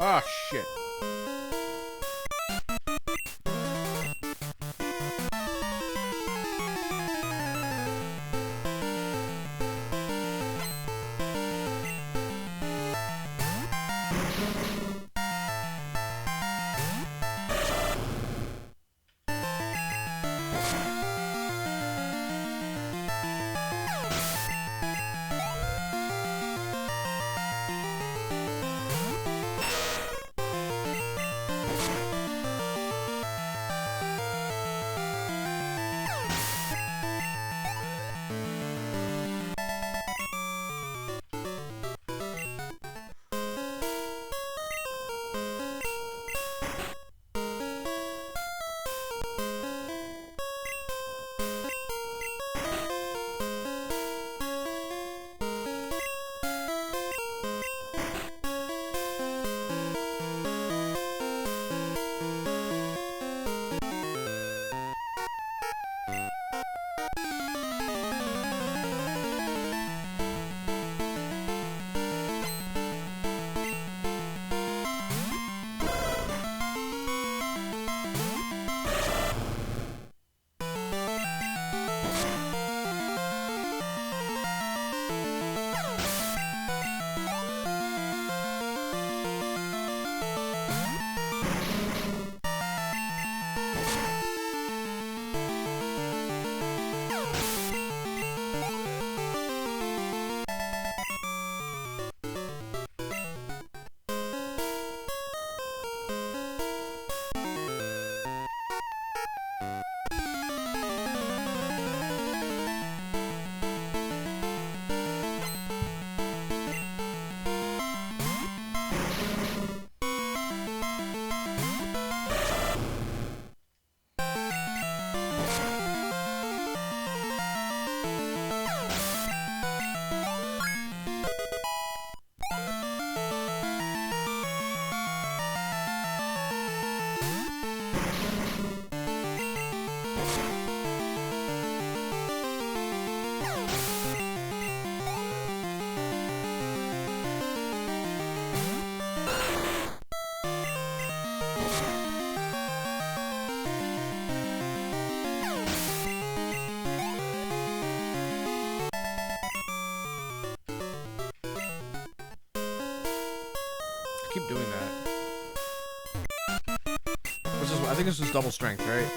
Oh, shit. Keep doing that. I think this is double strength, right?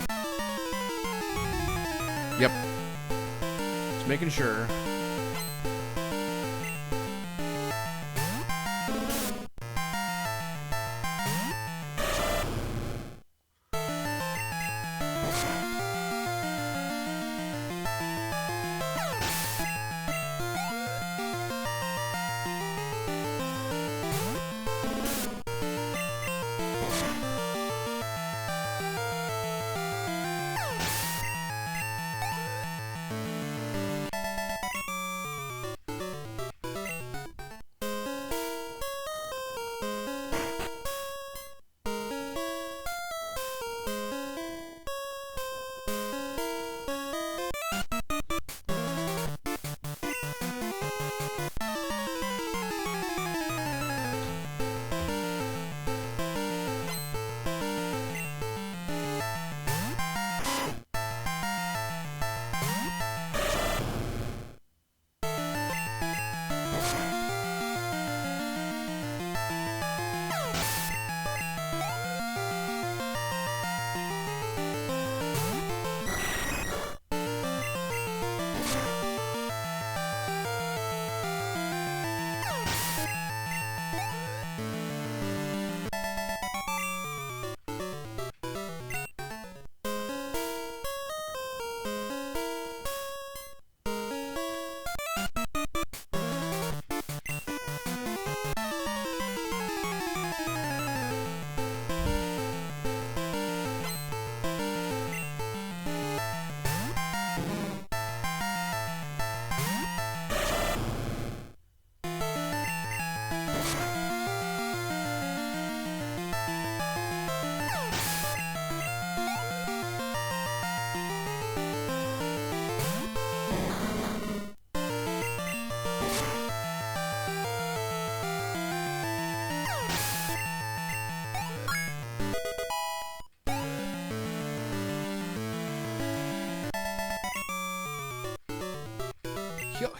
Yep. Just making sure.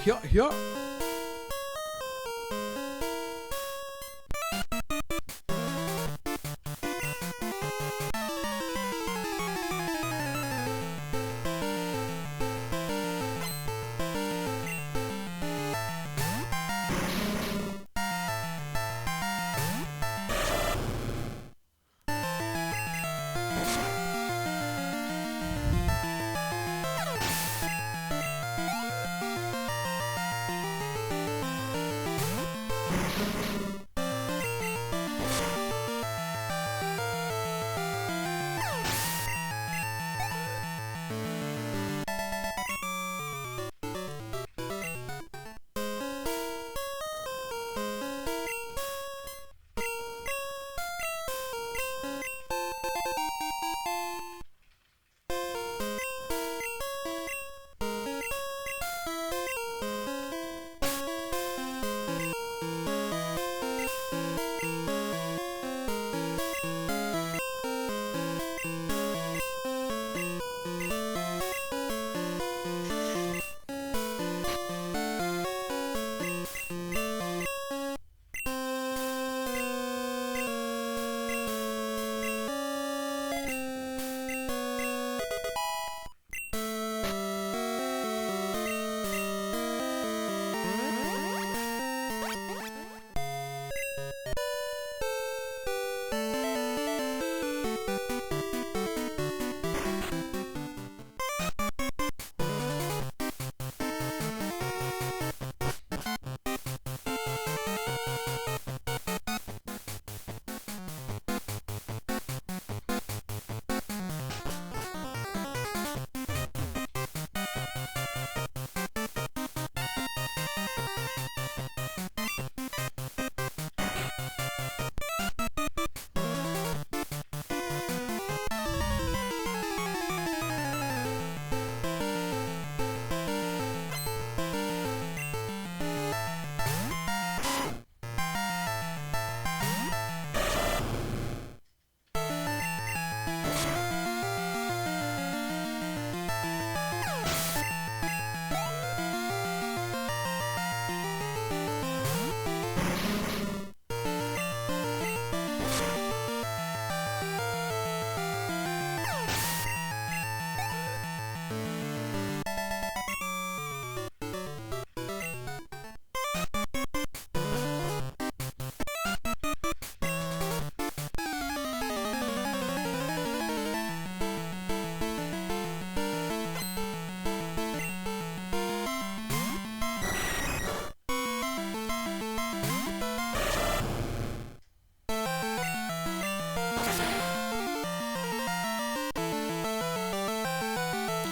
Yeah, yeah.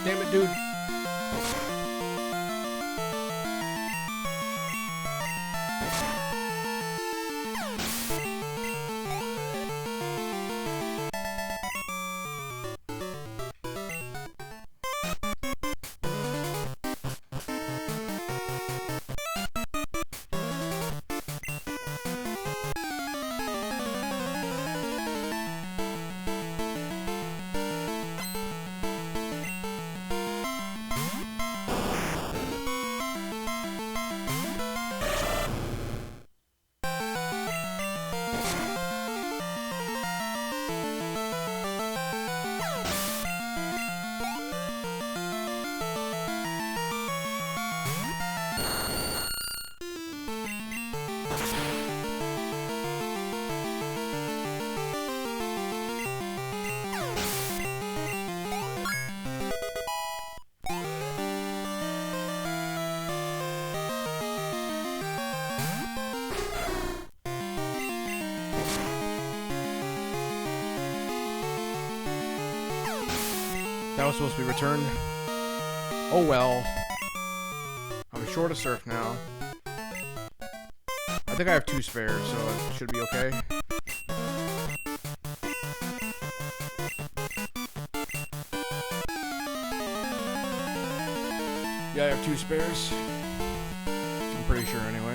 Damn it, dude. That was supposed to be returned. Oh well. I'm short of surf now. I think I have 2 spares, so it should be okay. Yeah, I have 2 spares. I'm pretty sure anyway.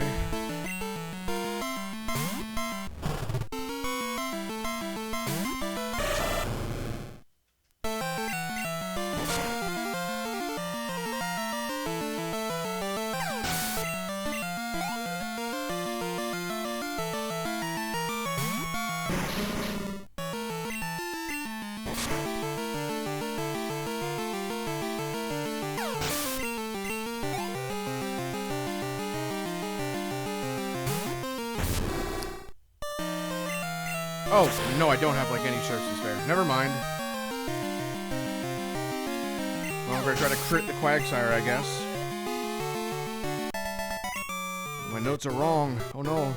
Oh, no, I don't have, like, any shirts to spare. Never mind. Well, I'm gonna try to crit the Quagsire, I guess. My notes are wrong. Oh, no.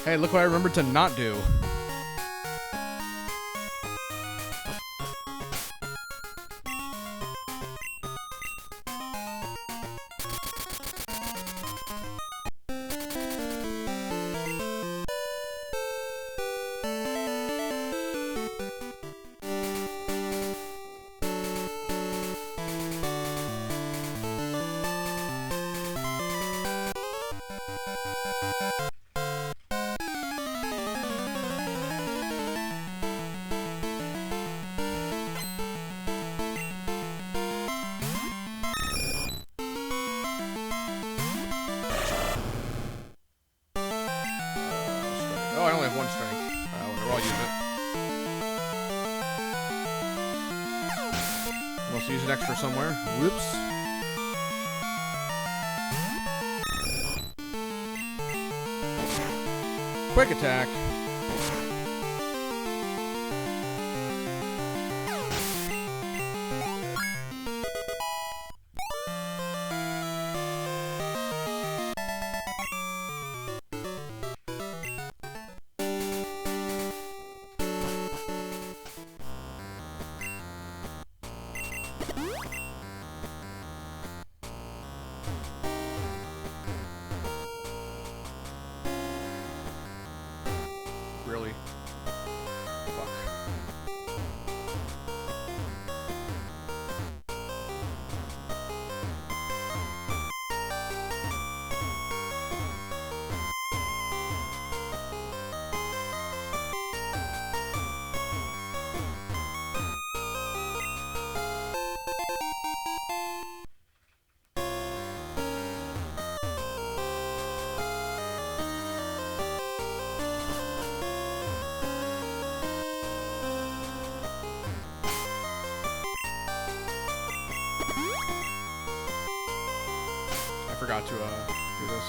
Hey, look what I remembered to not do. Oh, I only have one strength. Whatever, I'll use it. Let's use an extra somewhere. Whoops. Quick attack. Really? Fuck. I forgot to do this.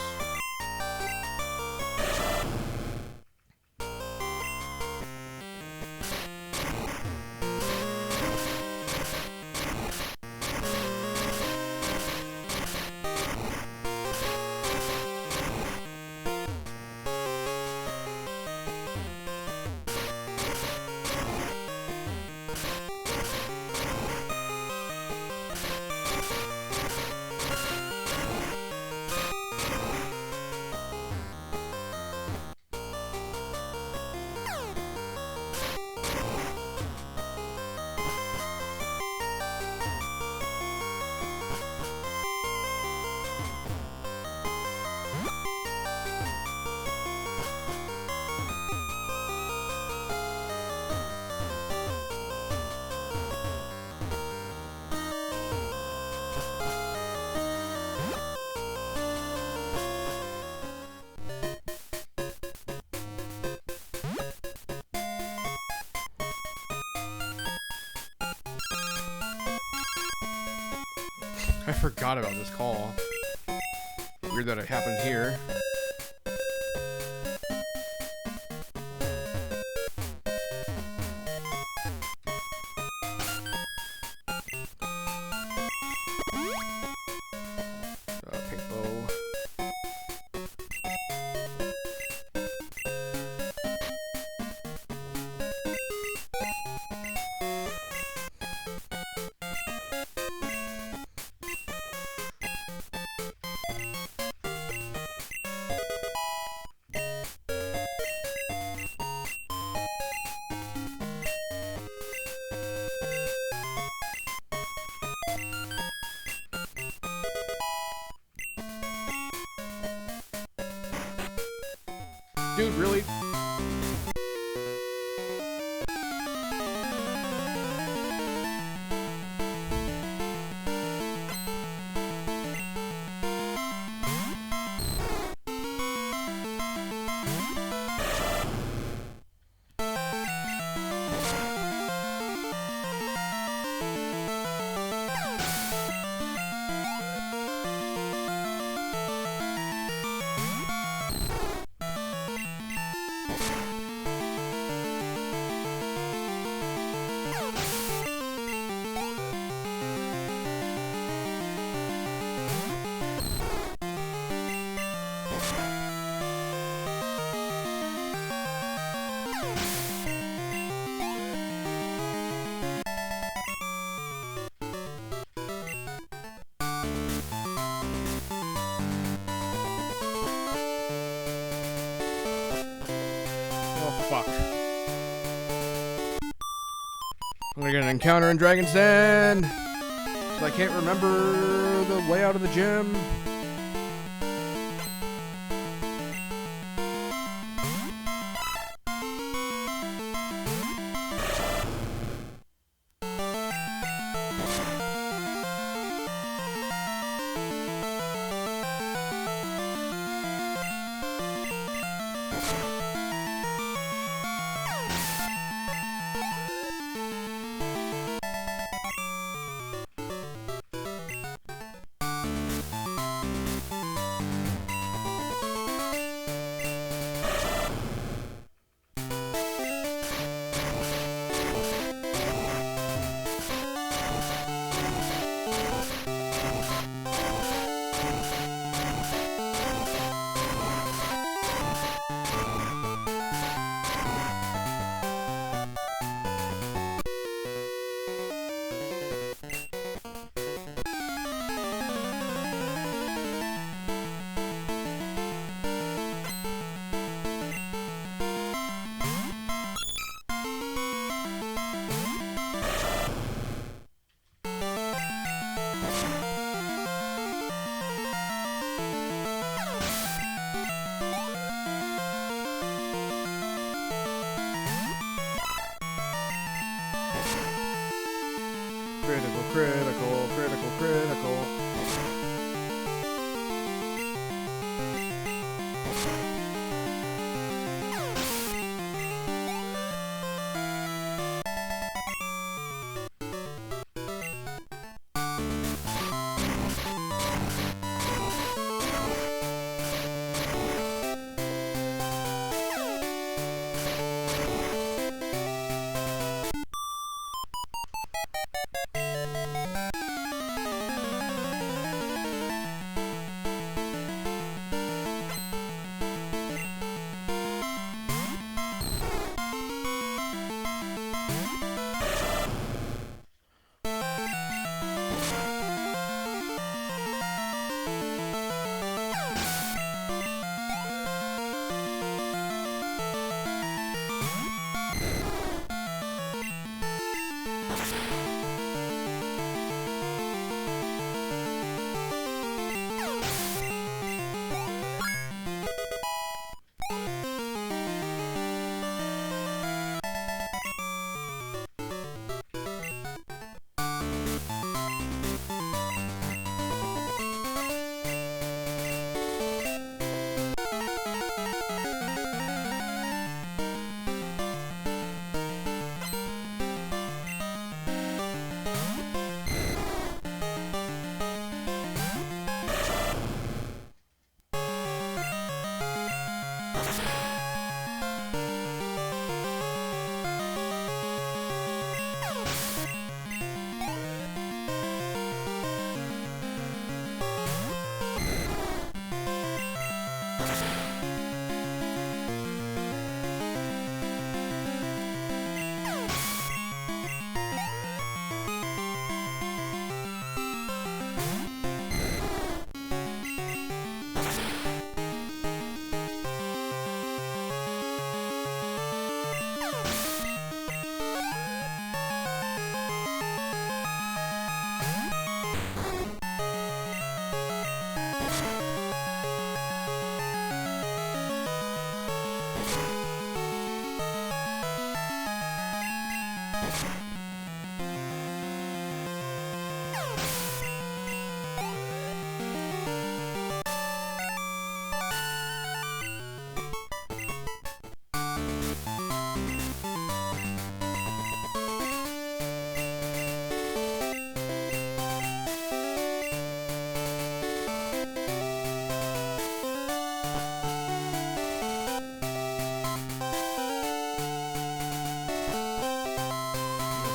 I forgot about this call. Weird that it happened here. Pink bow. Dude, really? Fuck. I'm gonna get an encounter in Dragon's Den. Cause I can't remember the way out of the gym. Critical.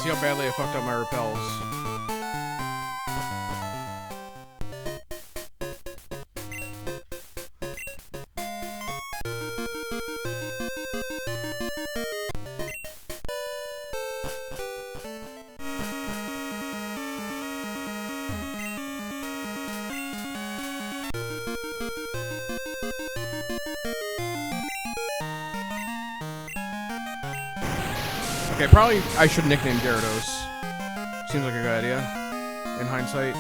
see how badly I fucked up my repels. Okay, probably I should nickname Gyarados. Seems like a good idea, in hindsight.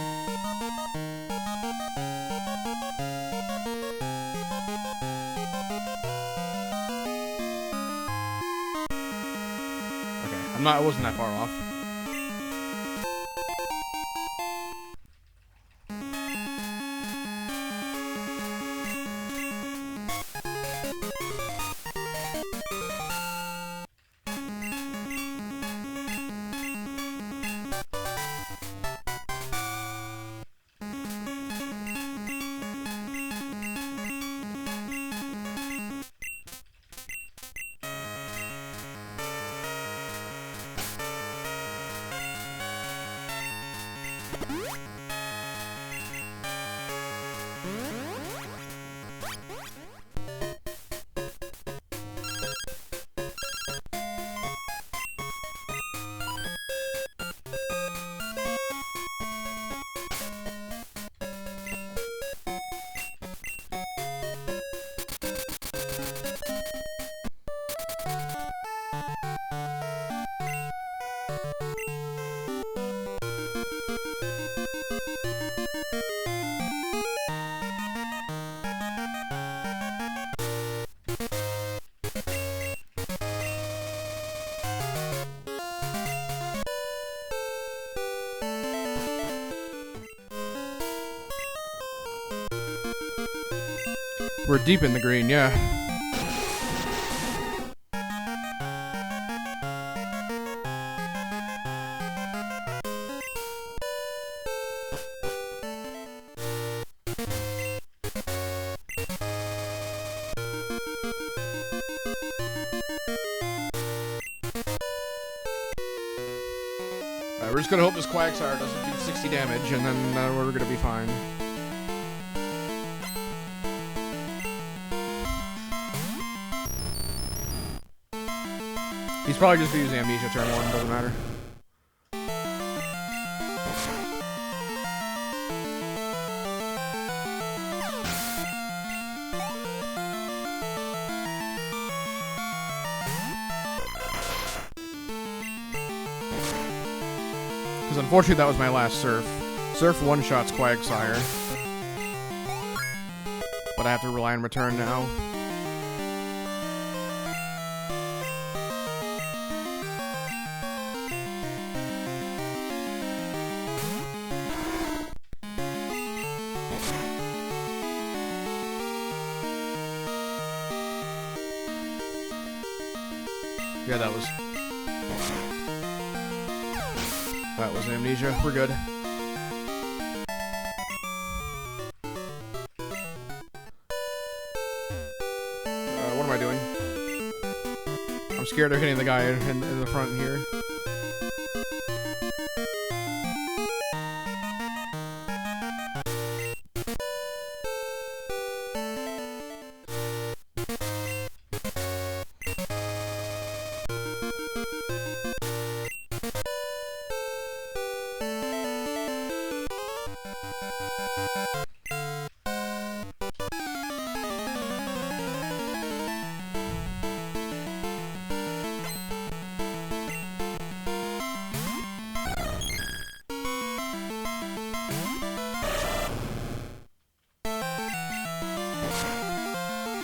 Okay, I wasn't that far off. We're deep in the green, yeah. We're just gonna hope this Quagsire doesn't do 60 damage, and then we're gonna be fine. He's probably just gonna use Amnesia turn 1, doesn't matter. Because unfortunately that was my last Surf. Surf one-shots Quagsire. But I have to rely on return now. Yeah, that was Amnesia. We're good. What am I doing? I'm scared of hitting the guy in the front here.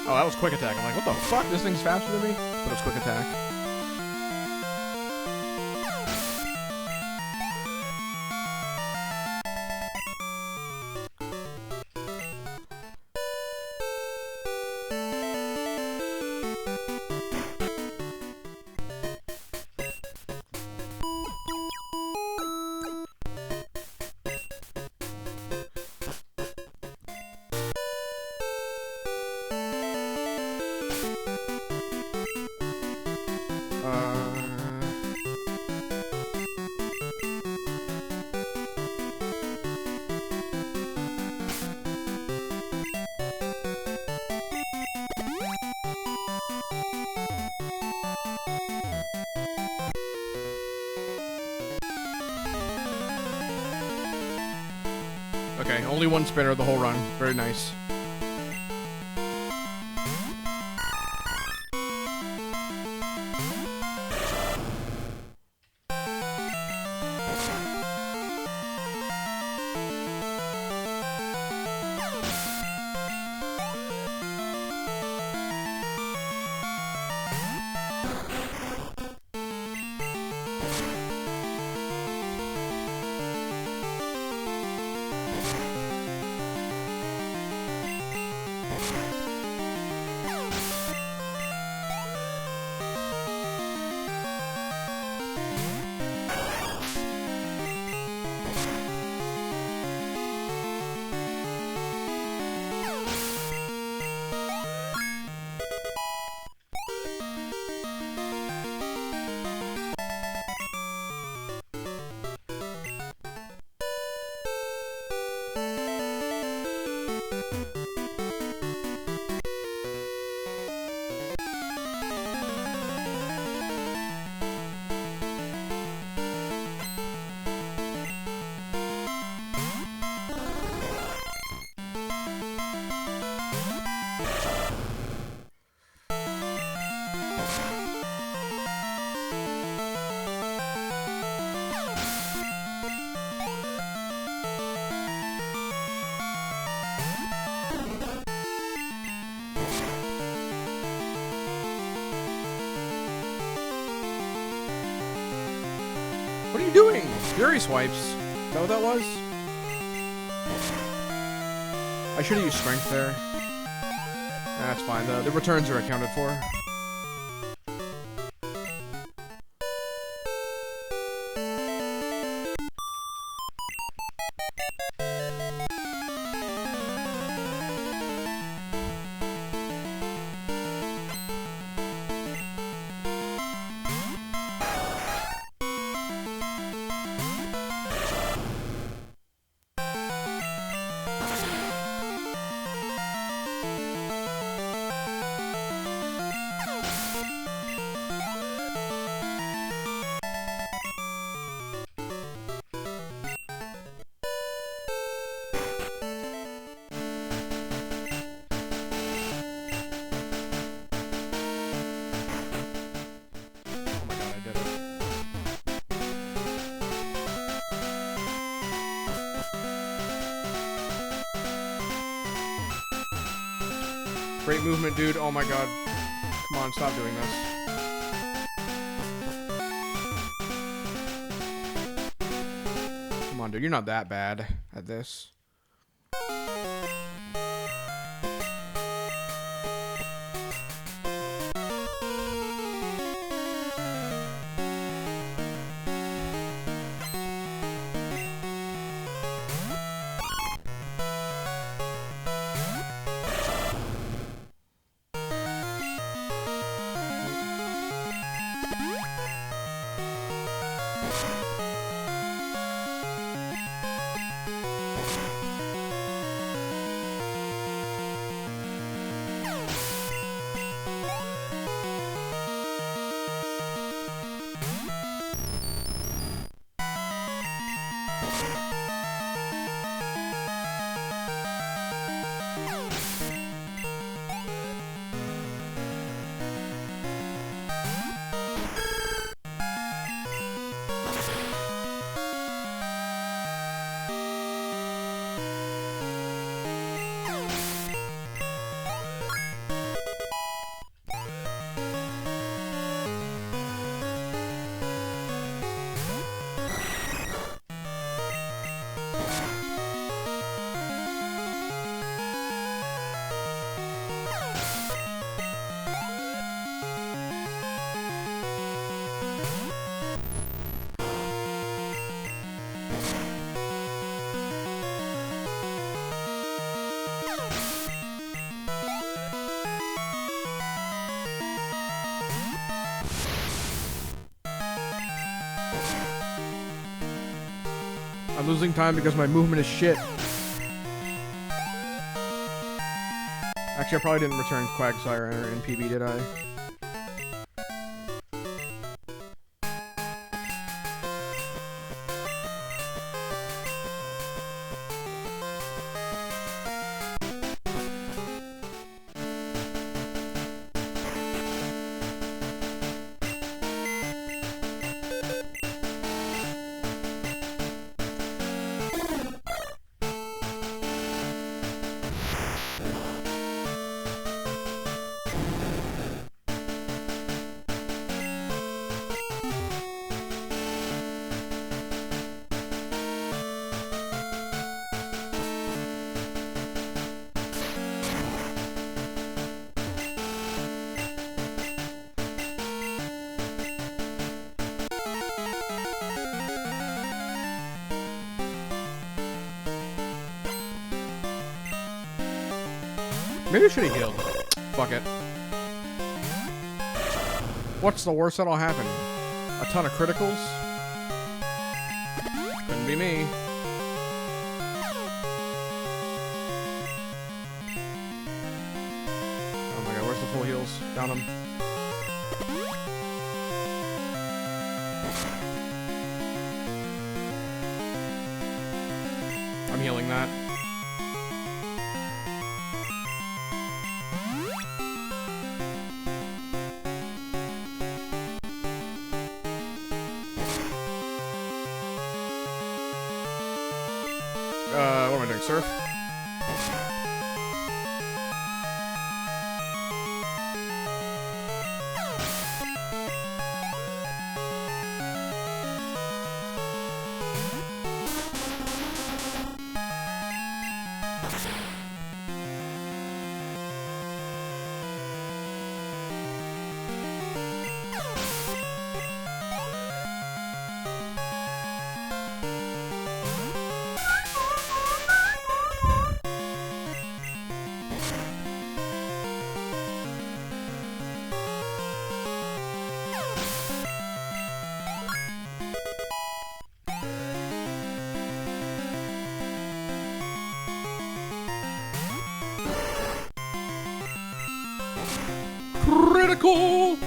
Oh, that was quick attack. I'm like, what the fuck? This thing's faster than me? But it was quick attack. Okay, only one spinner the whole run. Very nice. What are you doing? Fury swipes. Is that what that was? I should have used strength there. That's fine. The returns are accounted for. Great movement, dude. Oh my god. Come on, stop doing this. Come on, dude. You're not that bad at this. I'm losing time because my movement is shit. Actually, I probably didn't return Quagsire in PB, did I? Maybe I should have healed. Fuck it. What's the worst that'll happen? A ton of criticals? Couldn't be me. Oh my god, where's the full heals? Down him. I'm healing that. What am I doing? Surf? Critical!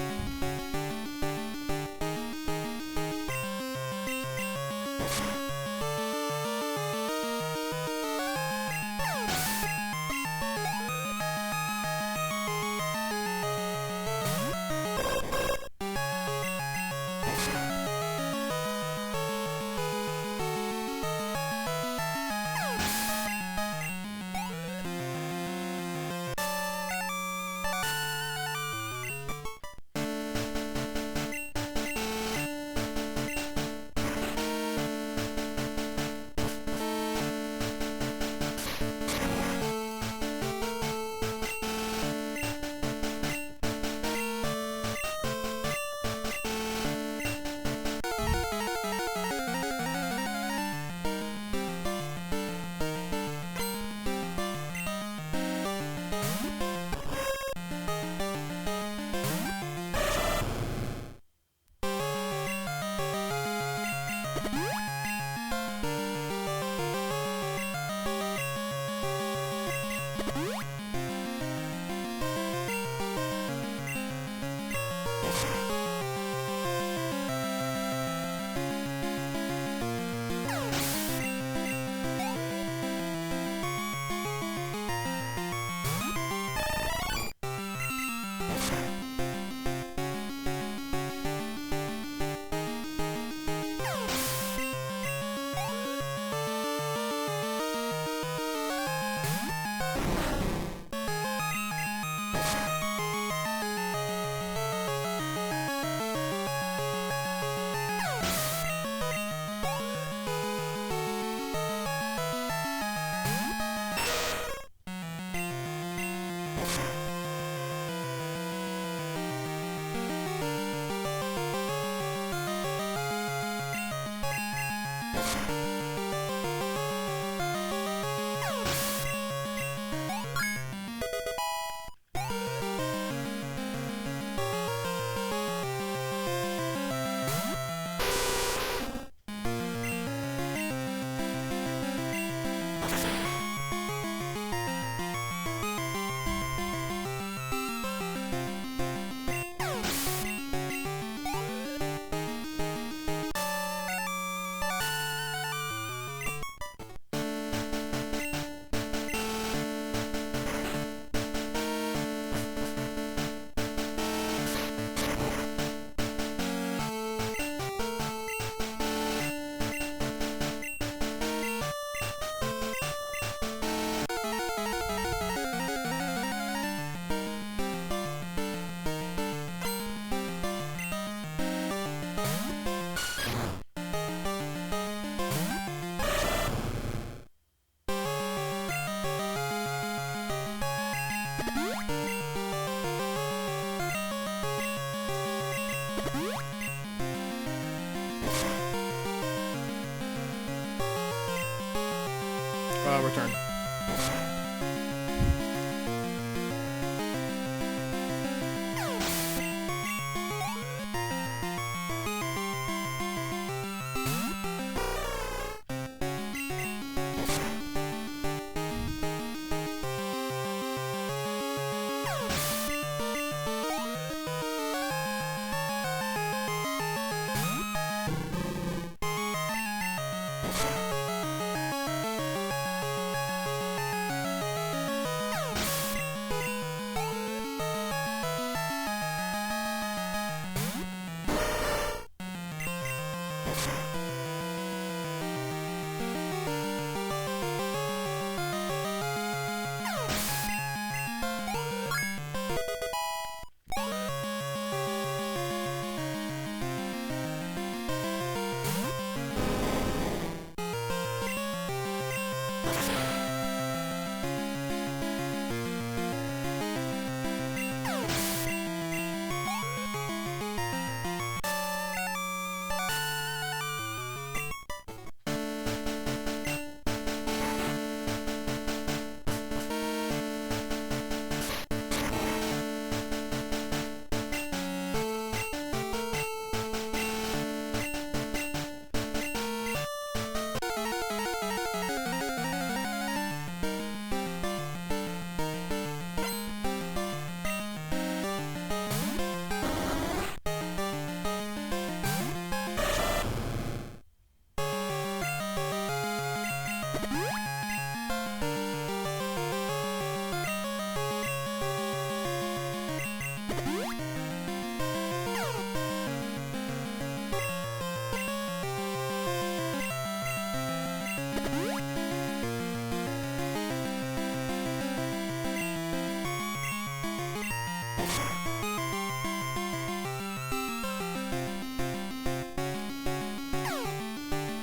Return.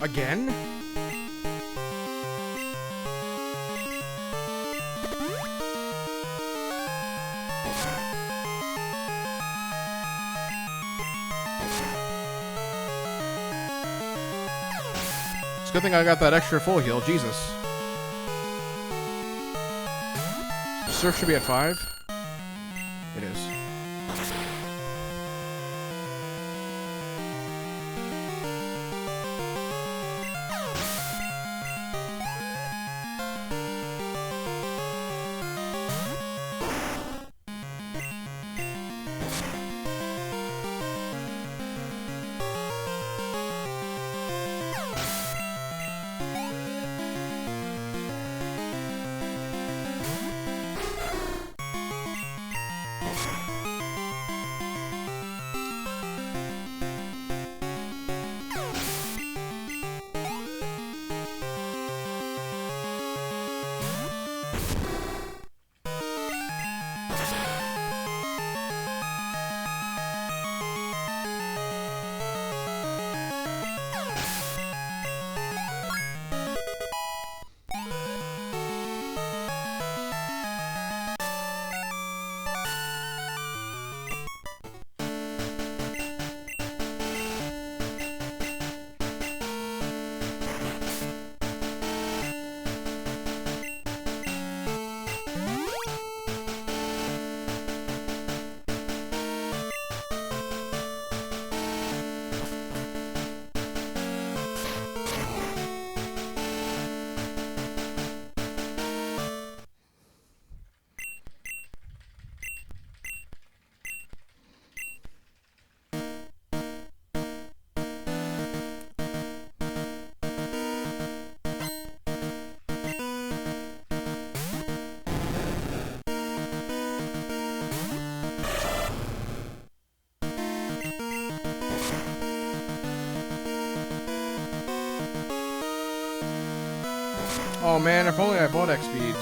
Again? It's a good thing I got that extra full heal, Jesus. Surf should be at 5. It is. Oh man, if only I bought X speeds.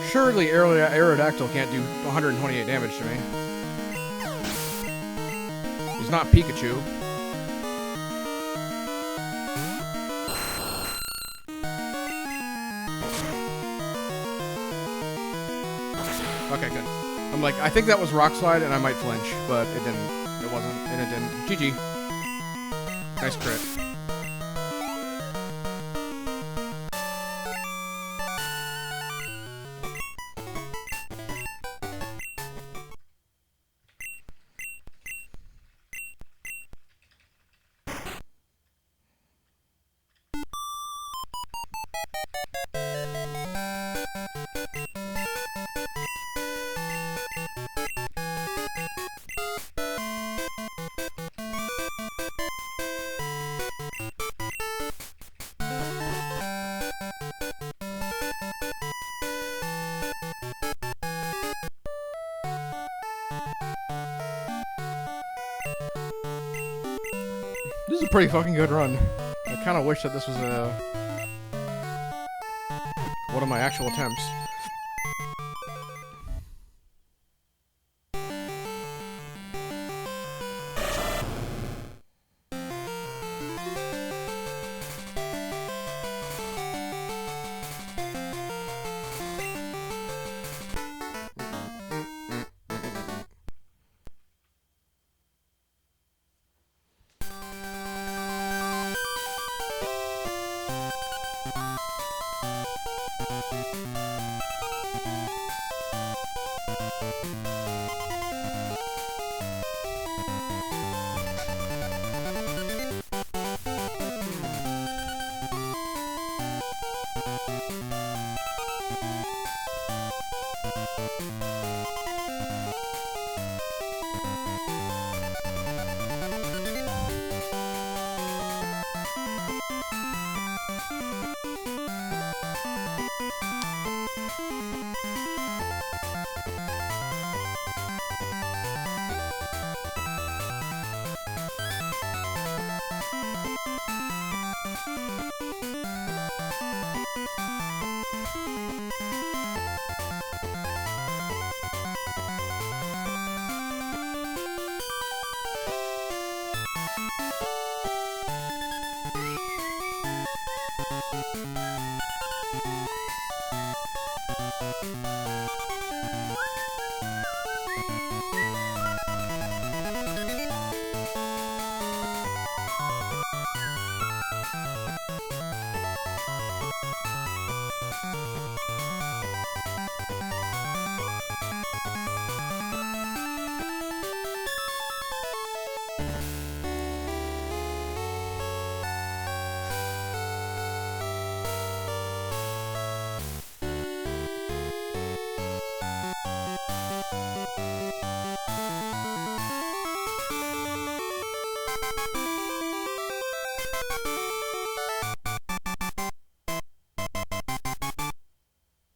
Surely Aerodactyl can't do 128 damage to me. He's not Pikachu. Okay, good. I'm like, I think that was Rock Slide and I might flinch, but it didn't. It wasn't, and it didn't. GG. Nice crit. This is a pretty fucking good run. I kind of wish that this was one of my actual attempts.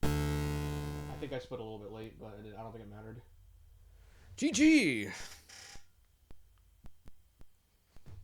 I think I split a little bit late, but I don't think it mattered. GG!